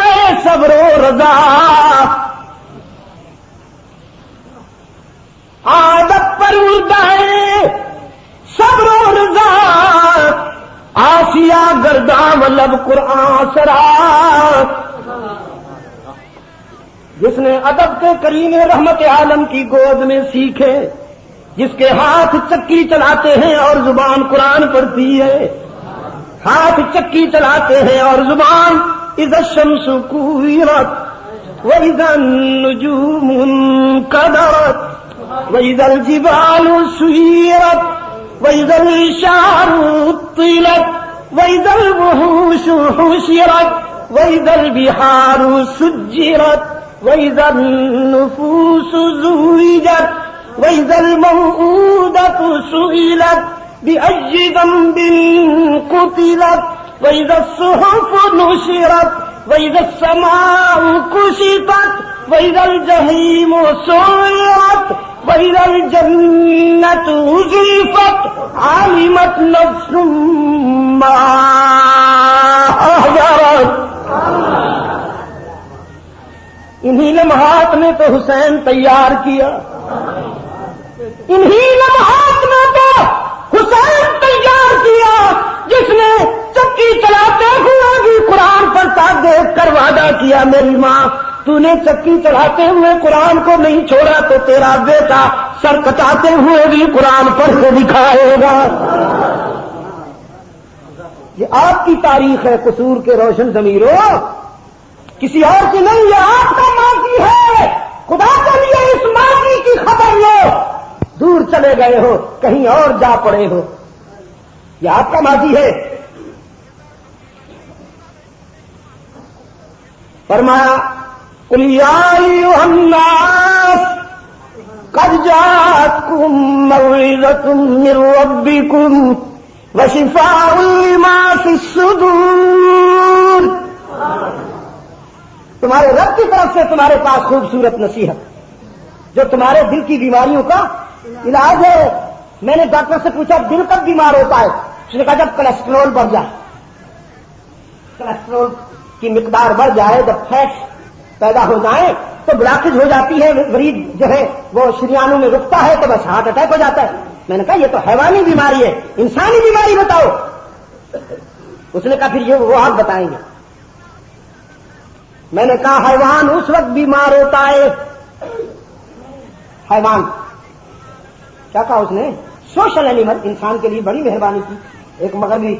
ہے صبر و رضا. عادت پر مردہ ہے صبر و رضا. آسیہ گردام لب قرآن سرا. جس نے ادب کے کریم رحمت عالم کی گود میں سیکھے, جس کے ہاتھ چکی چلاتے ہیں اور زبان قرآن پڑھتی ہے. ہاتھ چکی چلاتے ہیں اور زبان اذا الشمس کوورت واذا النجوم انکدرت واذا الجبال سيرت واذا العشار طلت واذا الوحوش حشرت واذا البحار سجرت واذا النفوس زوجت واذا الموءودة سئلت بأي ذنب قتلت واذا الصحف نشرت واذا السماء كشطت واذا الجحيم سعرت واذا الجنة أزلفت علمت نفس ما أحضرت. انہی لمحات میں تو حسین تیار کیا. انہی لمحات میں تو حسین تیار کیا جس نے چکی چلاتے ہوئے بھی قرآن پڑھتا دیکھ کر وعدہ کیا, میری ماں تو نے چکی چلاتے ہوئے قرآن کو نہیں چھوڑا تو تیرا بیٹا سر کٹاتے ہوئے بھی قرآن پڑھ کے دکھائے گا. یہ آپ کی تاریخ ہے قصور کے روشن ضمیروں, کسی اور کی نہیں. یہ آپ کا ماضی ہے. خدا کے لیے اس ماضی کی خبر لو. دور چلے گئے ہو, کہیں اور جا پڑے ہو, یہ آپ کا ماضی ہے. فرمایا قل یا ایھا الناس قد جاءتکم موعظۃ من ربکم وشفاء لما فی الصدور. تمہارے رب کی طرف سے تمہارے پاس خوبصورت نصیحت جو تمہارے دل کی بیماریوں کا علاج ہے. میں نے ڈاکٹر سے پوچھا دل کب بیمار ہوتا ہے؟ اس نے کہا جب کولیسٹرول بڑھ جائے. کولیسٹرول کی مقدار بڑھ جائے, جب فیٹس پیدا ہو جائیں تو بلاکج ہو جاتی ہے, مریض جو ہے وہ شریانوں میں رکتا ہے تو بس ہارٹ اٹیک ہو جاتا ہے. میں نے کہا یہ تو حیوانی بیماری ہے, انسانی بیماری بتاؤ. اس نے کہا پھر یہ وہ آپ بتائیں گے. میں نے کہا حیوان اس وقت بیمار ہوتا ہے. حیوان کیا کہا اس نے؟ Social animal. انسان کے لیے بڑی مہربانی کی ایک مغربی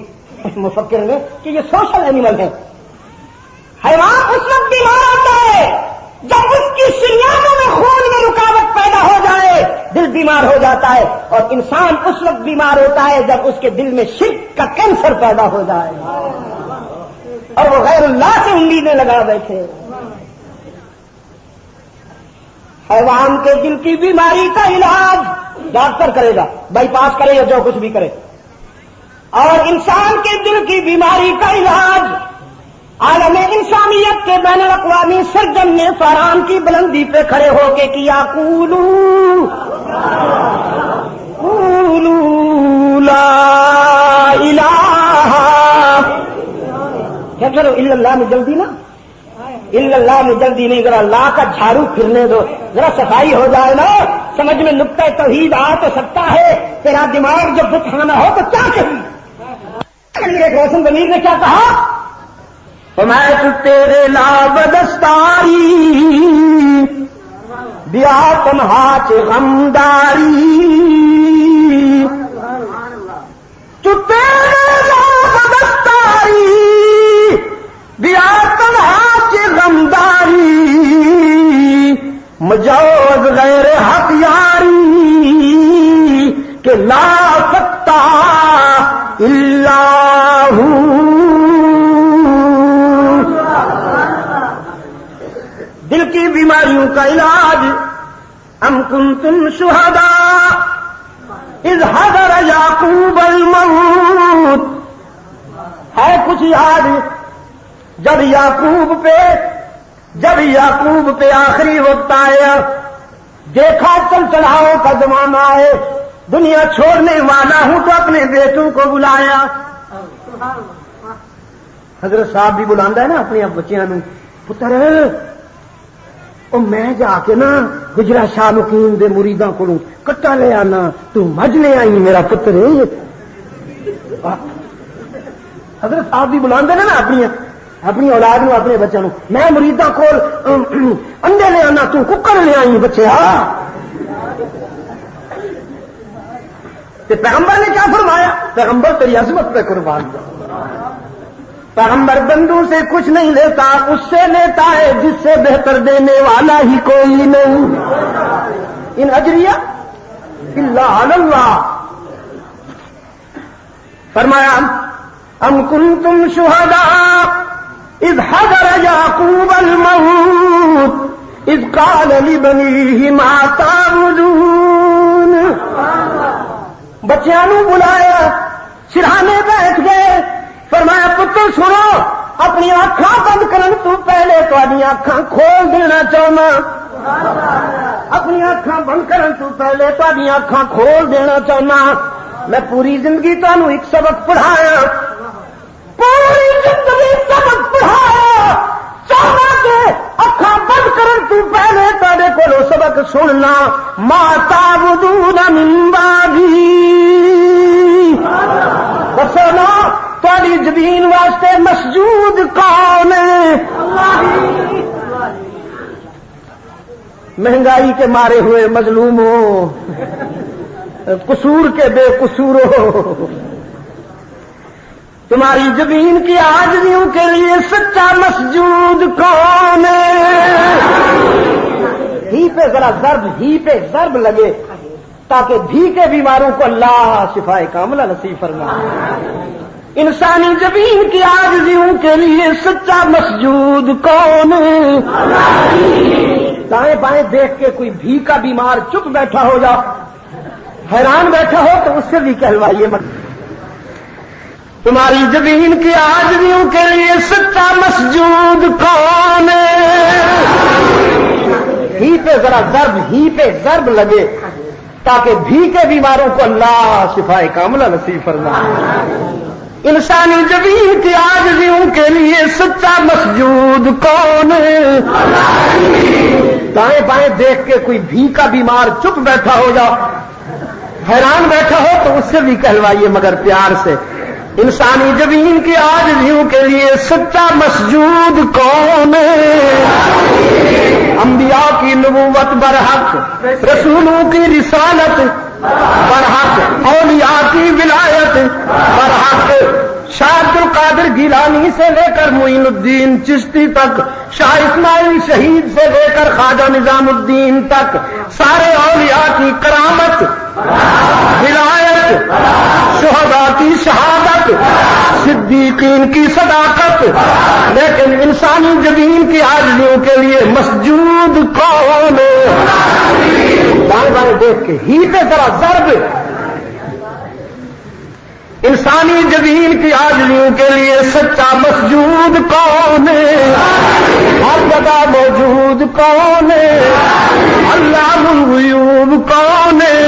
مفکر نے کہ یہ سوشل اینیمل ہے. حیوان اس وقت بیمار ہوتا ہے جب اس کی شریانوں میں خون میں رکاوٹ پیدا ہو جائے, دل بیمار ہو جاتا ہے. اور انسان اس وقت بیمار ہوتا ہے جب اس کے دل میں شرک کا کینسر پیدا ہو جائے اور وہ غیر اللہ سے امیدیں لگا بیٹھے. حیوان کے دل کی بیماری کا علاج ڈاکٹر کرے گا, بائی پاس کرے یا جو کچھ بھی کرے. اور انسان کے دل کی بیماری کا علاج عالم انسانیت کے بین الاقوامی سرجن نے فاران کی بلندی پہ کھڑے ہو کے کیا قولو لا الہ چلو الا اللہ میں جلدی نا, الا اللہ میں جلدی نہیں, ذرا اللہ کا جھاڑو پھرنے دو, ذرا صفائی ہو جائے نا, سمجھ میں نقطہ توحید آ تو سکتا ہے. تیرا دماغ جب بٹھانا ہو تو کیا کہیں. ایک روشن ضمیر نے کیا کہا؟ میں تو تیرے لابدستاری بیا تنہا چ غمداری, تو تیرے لابدستاری بیا تنہا چ غمداری, مجوز غیر حق یاری کہ لا سکتا اللہ. دل کی بیماریوں کا علاج ام کنتم شہداء اذ حضر یعقوب الموت. ہے کچھ یاد جب یعقوب پہ آخری وقت آیا، دیکھا چل چڑھاؤ کا زمانہ ہے، دنیا چھوڑنے والا ہوں تو اپنے بیٹوں کو بلایا. حضرت صاحب بھی بلاندا ہے نا اپنے بچیاں نوں، پتر او میں جا کے نا گجرا شاہ مقیم دے مریداں کولوں کٹا لے آنا، تو مجھ لے آئی میرا پتر. حضرت صاحب بھی بلاندے نا اپنی اولاد نو، اپنے بچوں نو، میں مریداں کول انڈے لے آنا، تو ککڑ لے آئی بچیا. تے پیغمبر نے کیا فرمایا؟ پیغمبر تیری عظمت پہ قربان. پیغمبر بندوں سے کچھ نہیں لیتا، اس سے لیتا ہے جس سے بہتر دینے والا ہی کوئی نہیں. ان اجریہ الا علی اللہ. فرمایا ام کنتم شہداء اذ حضر یعقوب الموت اذ قال لبنیہ ما تعبدون. بچیاں نو بلایا، سرہانے بیٹھ گئے، فرمایا پتر سنو، اپنی آنکھاں بند کرن تو پہلے تہاڈی آنکھاں کھول دینا چاہنا. اپنی آنکھاں بند کرن تو پہلے تہاڈی آنکھاں کھول دینا چاہنا. میں پوری زندگی تانوں ایک سبق پڑھایا، پوری زندگی سبق پڑھایا، چاہنا کہ اکھاں بند کرن تو پہلے تہاڈے کولوں سبق سننا. ما تعبدون من بعدی، دسو تہاڈی زمین واسطے مسجود کون ہے؟ مہنگائی کے مارے ہوئے مظلوموں، قصور کے بے قصوروں، تمہاری زمین کی عاجزیوں کے لیے سچا مسجود کون ہے؟ ہی پہ ذرا ضرب لگے تاکہ بھی کے بیماروں کو اللہ شفائے کاملہ نصیب فرمائے. انسانی زمین کی عاجزیوں کے لیے سچا مسجود کون ہے؟ دائیں بائیں دیکھ کے کوئی بھی کا بیمار چپ بیٹھا ہو جا، حیران بیٹھا ہو تو اس سے بھی کہلوائیے مت. تمہاری زمین کی عاجزیوں کے لیے سچا مسجود کون ہے؟ ہی پہ ذرا ضرب لگے تاکہ بھی کے بیماروں کو اللہ شفائے کاملہ نصیب فرمائے. انسانی زمین کی عاجزیوں کے لیے سچا مسجود کون ہے؟ دائیں بائیں دیکھ کے کوئی بھی کا بیمار چپ بیٹھا ہو جا، حیران بیٹھا ہو تو اس سے بھی کہلوائیے مگر پیار سے. انسانی زمین کی عاجزیوں کے لیے سچا مسجود کون ہے؟ انبیاء کی نبوت برحق، رسولوں کی رسالت برحق، اولیاء کی ولایت برحق. شاہ عبد القادر گیلانی سے لے کر معین الدین چشتی تک، شاہ اسماعیل شہید سے لے کر خواجہ نظام الدین تک، سارے اولیاء کی کرامت، ولایت، شہداء کی شہادت، صدیقین کی صداقت. لیکن انسانی زمین کی عاجزیوں کے لیے مسجود کون ہے؟ بائیں بائیں دیکھ کے ہی پہ ذرا ضرب. انسانی زمین کی عاجزیوں کے لیے سچا مسجود کون ہے؟ ہر جگہ موجود کون ہے؟ علام الغیوب کون ہے؟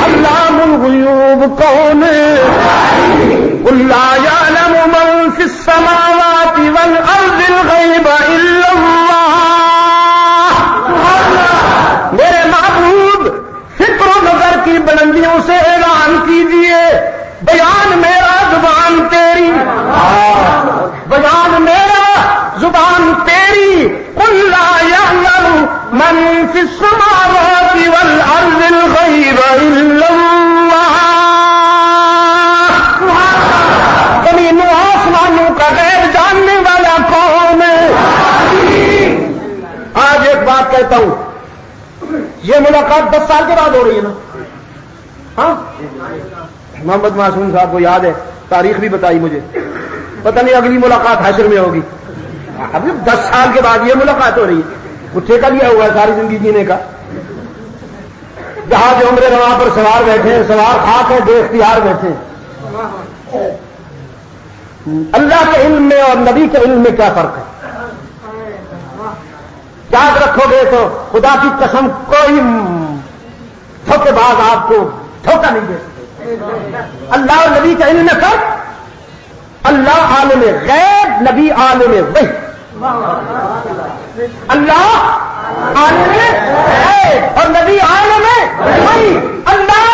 علام الغیوب کون ہے؟ قل لا یعلم من فی السماوات والارض الغیب الا اللہ. میرے محبوب فکر و نظر کی بلندیوں سے اعلان کیجیے، بیان میرا زبان تیری، بیان میرا زبان تیری. قل لا یعلم من فی السماوات والارض الغیب الا اللہ. زمینوں آسمانوں کا غیب جاننے والا کون ہے؟ آج ایک بات کہتا ہوں، یہ ملاقات 10 سال کے بعد ہو رہی ہے نا. ہاں محمد معصوم صاحب کو یاد ہے، تاریخ بھی بتائی مجھے، پتہ نہیں اگلی ملاقات حشر میں ہوگی. ابھی 10 سال کے بعد یہ ملاقات ہو رہی ہے. اٹھے کا لیا ہوا ہے ساری زندگی جینے کا. جہاں جو عمرے رواں پر سوار بیٹھے ہیں، سوار خاک ہے، بے اختیار بیٹھے ہیں. اللہ کے علم میں اور نبی کے علم میں کیا فرق ہے؟ یاد رکھو گے تو خدا کی قسم کوئی دھوکے باز آپ کو دھوکہ نہیں دے سکتے. اللہ اور نبی کے علم میں فرق. اللہ عالم غیب، نبی عالم وحی. اللہ عالم غیب اور نبی عالم وحی. اللہ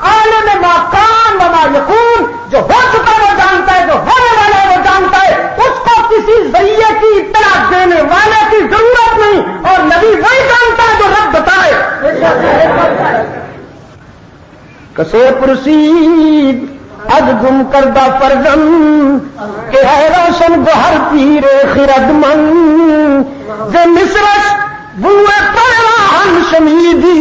عالم ما کان و ما یکون، جو ہو چکا وہ جانتا ہے، جو ہونے والا ہے وہ جانتا ہے. اس کو کسی ذریعے کی اطلاع دینے والے کی ضرورت نہیں، اور نبی وہی جانتا ہے جو رب بتائے. کسے پرسید از گم کردہ فرزن کہ ہے روشن گوہر پیرے خرد من ز مصرش بوئے پروان شمیدی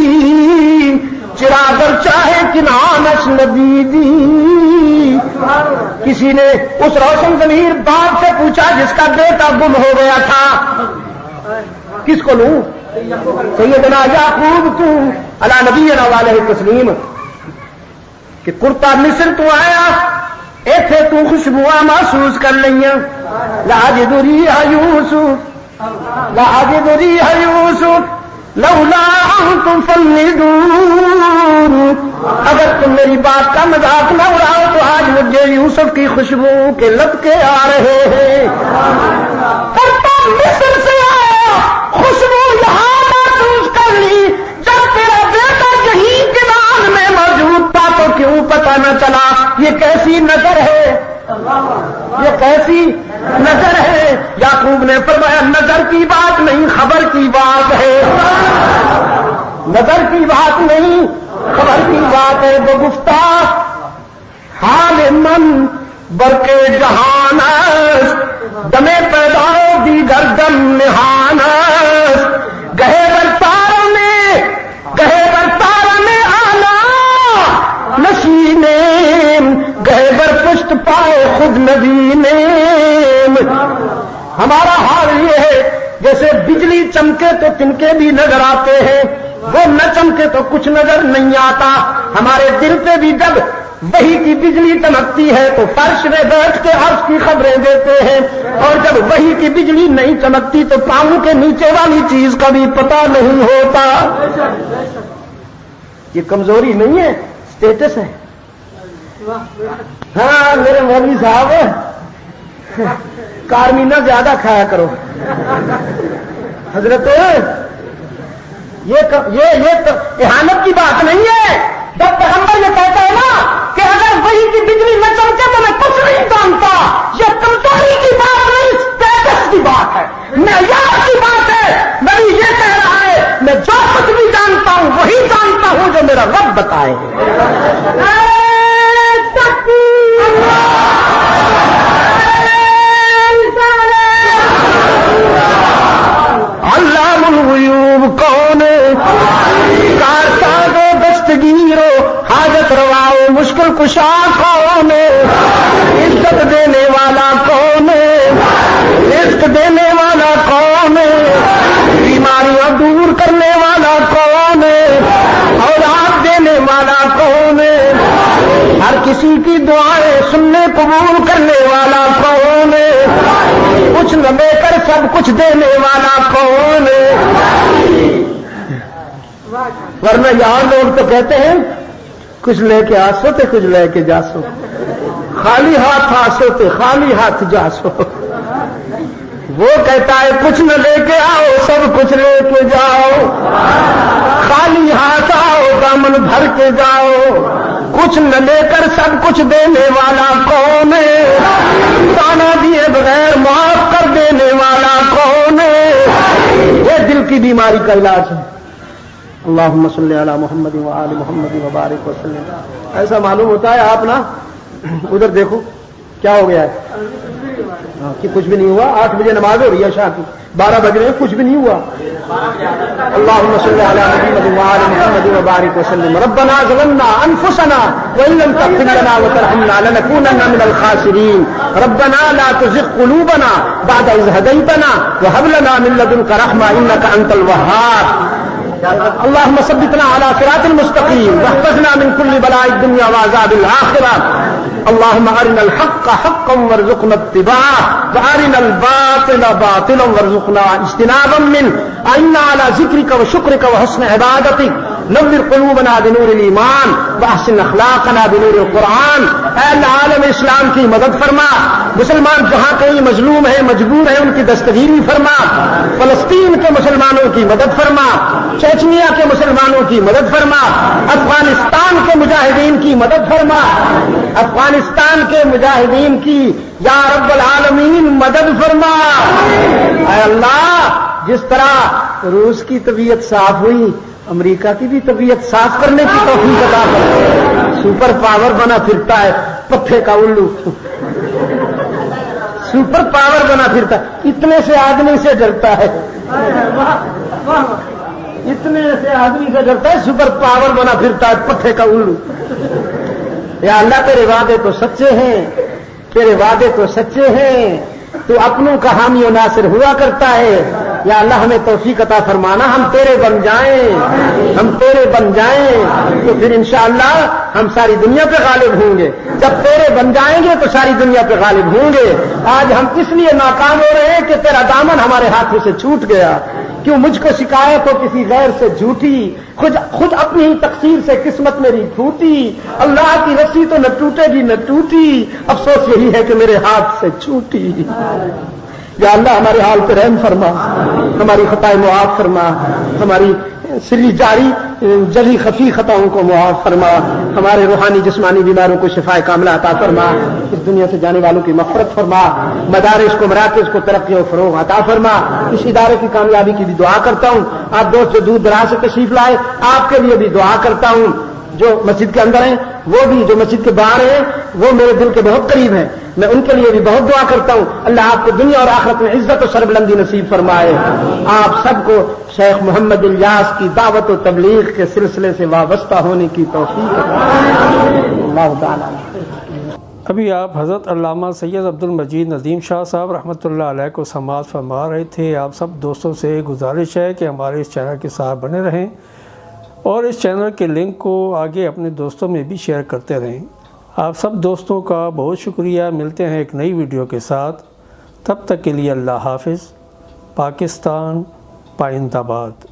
چراغر چاہے کنانش ندیدی. کسی نے اس روشن ضمیر باپ سے پوچھا جس کا بیٹا گم ہو گیا تھا، کس کو لوں؟ سیدنا یعقوب تو علی نبینا علیہ تسلیم کہ کرتا مصر تو آیا ایتھے تو خوشبواں محسوس کر لئیاں. لاجد ریح یوسف لاجد ریح یوسف لولا انتم فلدون. اگر تم میری بات کا مذاق نہ اڑاؤ تو آج مجھے یوسف کی خوشبو کے لبکے آ رہے ہیں. کرتا مصر سے آیا، خوشبو یہاں محسوس کر لی. جب تیرا بیٹا یہیں کنان میں موجود تھا تو کیوں پتہ نہ چلا؟ یہ کیسی نظر ہے، یہ کیسی نظر ہے؟ یعقوب نے فرمایا نظر کی بات نہیں، خبر کی بات ہے. نظر کی بات نہیں، خبر کی بات ہے. وہ گفتہ حال من برکے جہان دمے پیدا دیگر دم نہان گہے برتار میں آنا نشینے گہے بر پشت پائے خود نبی نے. ہمارا حال یہ ہے جیسے بجلی چمکے تو تنکے بھی نظر آتے ہیں، وہ نہ چمکے تو کچھ نظر نہیں آتا. ہمارے دل پہ بھی جب وحی کی بجلی چمکتی ہے تو فرش میں بیٹھ کے عرش کی خبریں دیتے ہیں، اور جب وحی کی بجلی نہیں چمکتی تو پاؤں کے نیچے والی چیز کا بھی پتہ نہیں ہوتا. یہ کمزوری نہیں ہے، اسٹیٹس ہے. ہاں میرے مولوی صاحب کارمینہ زیادہ کھایا کرو. حضرت یہ اہانت کی بات نہیں ہے. جب پیغمبر یہ کہتا ہے نا کہ اگر وہی کی بجلی نہ چمکے تو میں کچھ نہیں جانتا، یہ کمزوری کی بات نہیں، اسٹیٹس کی بات ہے، معیار کی بات ہے. نبی یہ کہہ رہا ہے میں جو کچھ بھی جانتا ہوں وہی جانتا ہوں جو میرا رب بتائے. علام الغیوب کون کارساز و دستگیر و حاجت روا و مشکل کشا کون، عزت دینے والا کون، رزق دینے والا کون، بیماریاں دور کرنے والا کون، اولاد دینے والا کون، ہر کسی کی دعائیں سننے قبول کرنے والا کون، کچھ نہ لے کر سب کچھ دینے والا کون. ورنہ یہاں لوگ تو کہتے ہیں کچھ لے کے آسو تے کچھ لے کے جاسو، خالی ہاتھ آسو تے خالی ہاتھ جاسو. وہ کہتا ہے کچھ نہ لے کے آؤ سب کچھ لے کے جاؤ، خالی ہاتھ آؤ دامن بھر کے جاؤ. کچھ نہ لے کر سب کچھ دینے والا کون ہے، تانا دیے بغیر معاف کر دینے والا کون ہے. یہ دل کی بیماری کا علاج ہے. اللہم صلی علی محمد و آل محمد و بارک وسلم. ایسا معلوم ہوتا ہے آپ نا ادھر دیکھو کیا ہو گیا ہے کہ کچھ بھی نہیں ہوا. 8 بجے نماز ہو رہی ہے عشاء کی، 12 بج رہے ہیں کچھ بھی نہیں ہوا. اللهم صل على محمد وعلى محمد وبارك وسلم. ربنا ظلمنا انفسنا وان لم تغفر لنا وترحمنا لنكونن من الخاسرين. ربنا لا تزغ قلوبنا بعد إذ هديتنا وهب لنا من لدنك رحمة انك انت الوهاب. اللهم ثبتنا على صراط المستقيم واحفظنا من كل بلاء الدنيا وعذاب الآخرة. اللهم ارنا الحق حقا وارزقنا اتباعه وارنا الباطل باطلا وارزقنا اجتنابا منه. اعنا على ذكرك وشكرك وحسن عبادتك. نور قلوبنا بنور الایمان واحسن اخلاقنا بنور القرآن. اے اللہ عالم اسلام کی مدد فرما. مسلمان جہاں کہیں مظلوم ہیں مجبور ہیں ان کی دستگیری فرما. فلسطین کے مسلمانوں کی مدد فرما. چیچنیا کے مسلمانوں کی مدد فرما. افغانستان کے مجاہدین کی مدد فرما. افغانستان کے مجاہدین کی یا رب العالمین مدد فرما. اے اللہ جس طرح روس کی طبیعت صاف ہوئی امریکہ کی بھی طبیعت صاف کرنے کی توفیق عطا کر. سپر پاور بنا پھرتا ہے پٹھے کا الو. سپر پاور بنا پھرتا ہے. اتنے سے آدمی سے ڈرتا ہے. اتنے سے آدمی سے ڈرتا ہے سپر پاور بنا پھرتا ہے پٹھے کا الو. یا اللہ تیرے وعدے تو سچے ہیں. تیرے وعدے تو سچے ہیں. تو اپنوں کا حامی و ناصر ہوا کرتا ہے. یا اللہ ہمیں توفیق عطا فرمانا ہم تیرے بن جائیں. ہم تیرے بن جائیں تو پھر انشاءاللہ ہم ساری دنیا پہ غالب ہوں گے. جب تیرے بن جائیں گے تو ساری دنیا پہ غالب ہوں گے. آج ہم اس لیے ناکام ہو رہے ہیں کہ تیرا دامن ہمارے ہاتھوں سے چھوٹ گیا. کیوں مجھ کو شکایت ہو کسی غیر سے جھوٹی. خود اپنی ہی تقصیر سے قسمت میری پھوٹی. اللہ کی رسی تو نہ ٹوٹے گی نہ ٹوٹی. افسوس یہی ہے کہ میرے ہاتھ سے چھوٹی. یا اللہ ہمارے حال پہ رحم فرما. ہماری خطائیں معاف فرما. ہماری سری جاری جلی خفی خطاؤں کو معاف فرما. ہمارے روحانی جسمانی بیماروں کو شفاء کاملہ عطا فرما. اس دنیا سے جانے والوں کی مغفرت فرما. مدارس کو مراکز کو ترقی و فروغ عطا فرما. اس ادارے کی کامیابی کی بھی دعا کرتا ہوں. آپ دوست جو دور دراز سے تشریف لائے آپ کے لیے بھی دعا کرتا ہوں. جو مسجد کے اندر ہیں وہ بھی, جو مسجد کے باہر ہیں وہ میرے دل کے بہت قریب ہیں. میں ان کے لیے بھی بہت دعا کرتا ہوں. اللہ آپ کو دنیا اور آخرت میں عزت و سربلندی نصیب فرمائے. آپ سب کو شیخ محمد الیاس کی دعوت و تبلیغ کے سلسلے سے وابستہ ہونے کی توفیق اللہ تعالی. ابھی آپ حضرت علامہ سید عبد المجید ندیم شاہ صاحب رحمۃ اللہ علیہ کو سماعت فرما رہے تھے. آپ سب دوستوں سے گزارش ہے کہ ہمارے اس چینل کے ساتھ بنے رہیں اور اس چینل کے لنک کو آگے اپنے دوستوں میں بھی شیئر کرتے رہیں. آپ سب دوستوں کا بہت شکریہ. ملتے ہیں ایک نئی ویڈیو کے ساتھ. تب تک کے لیے اللہ حافظ. پاکستان پائندہ باد.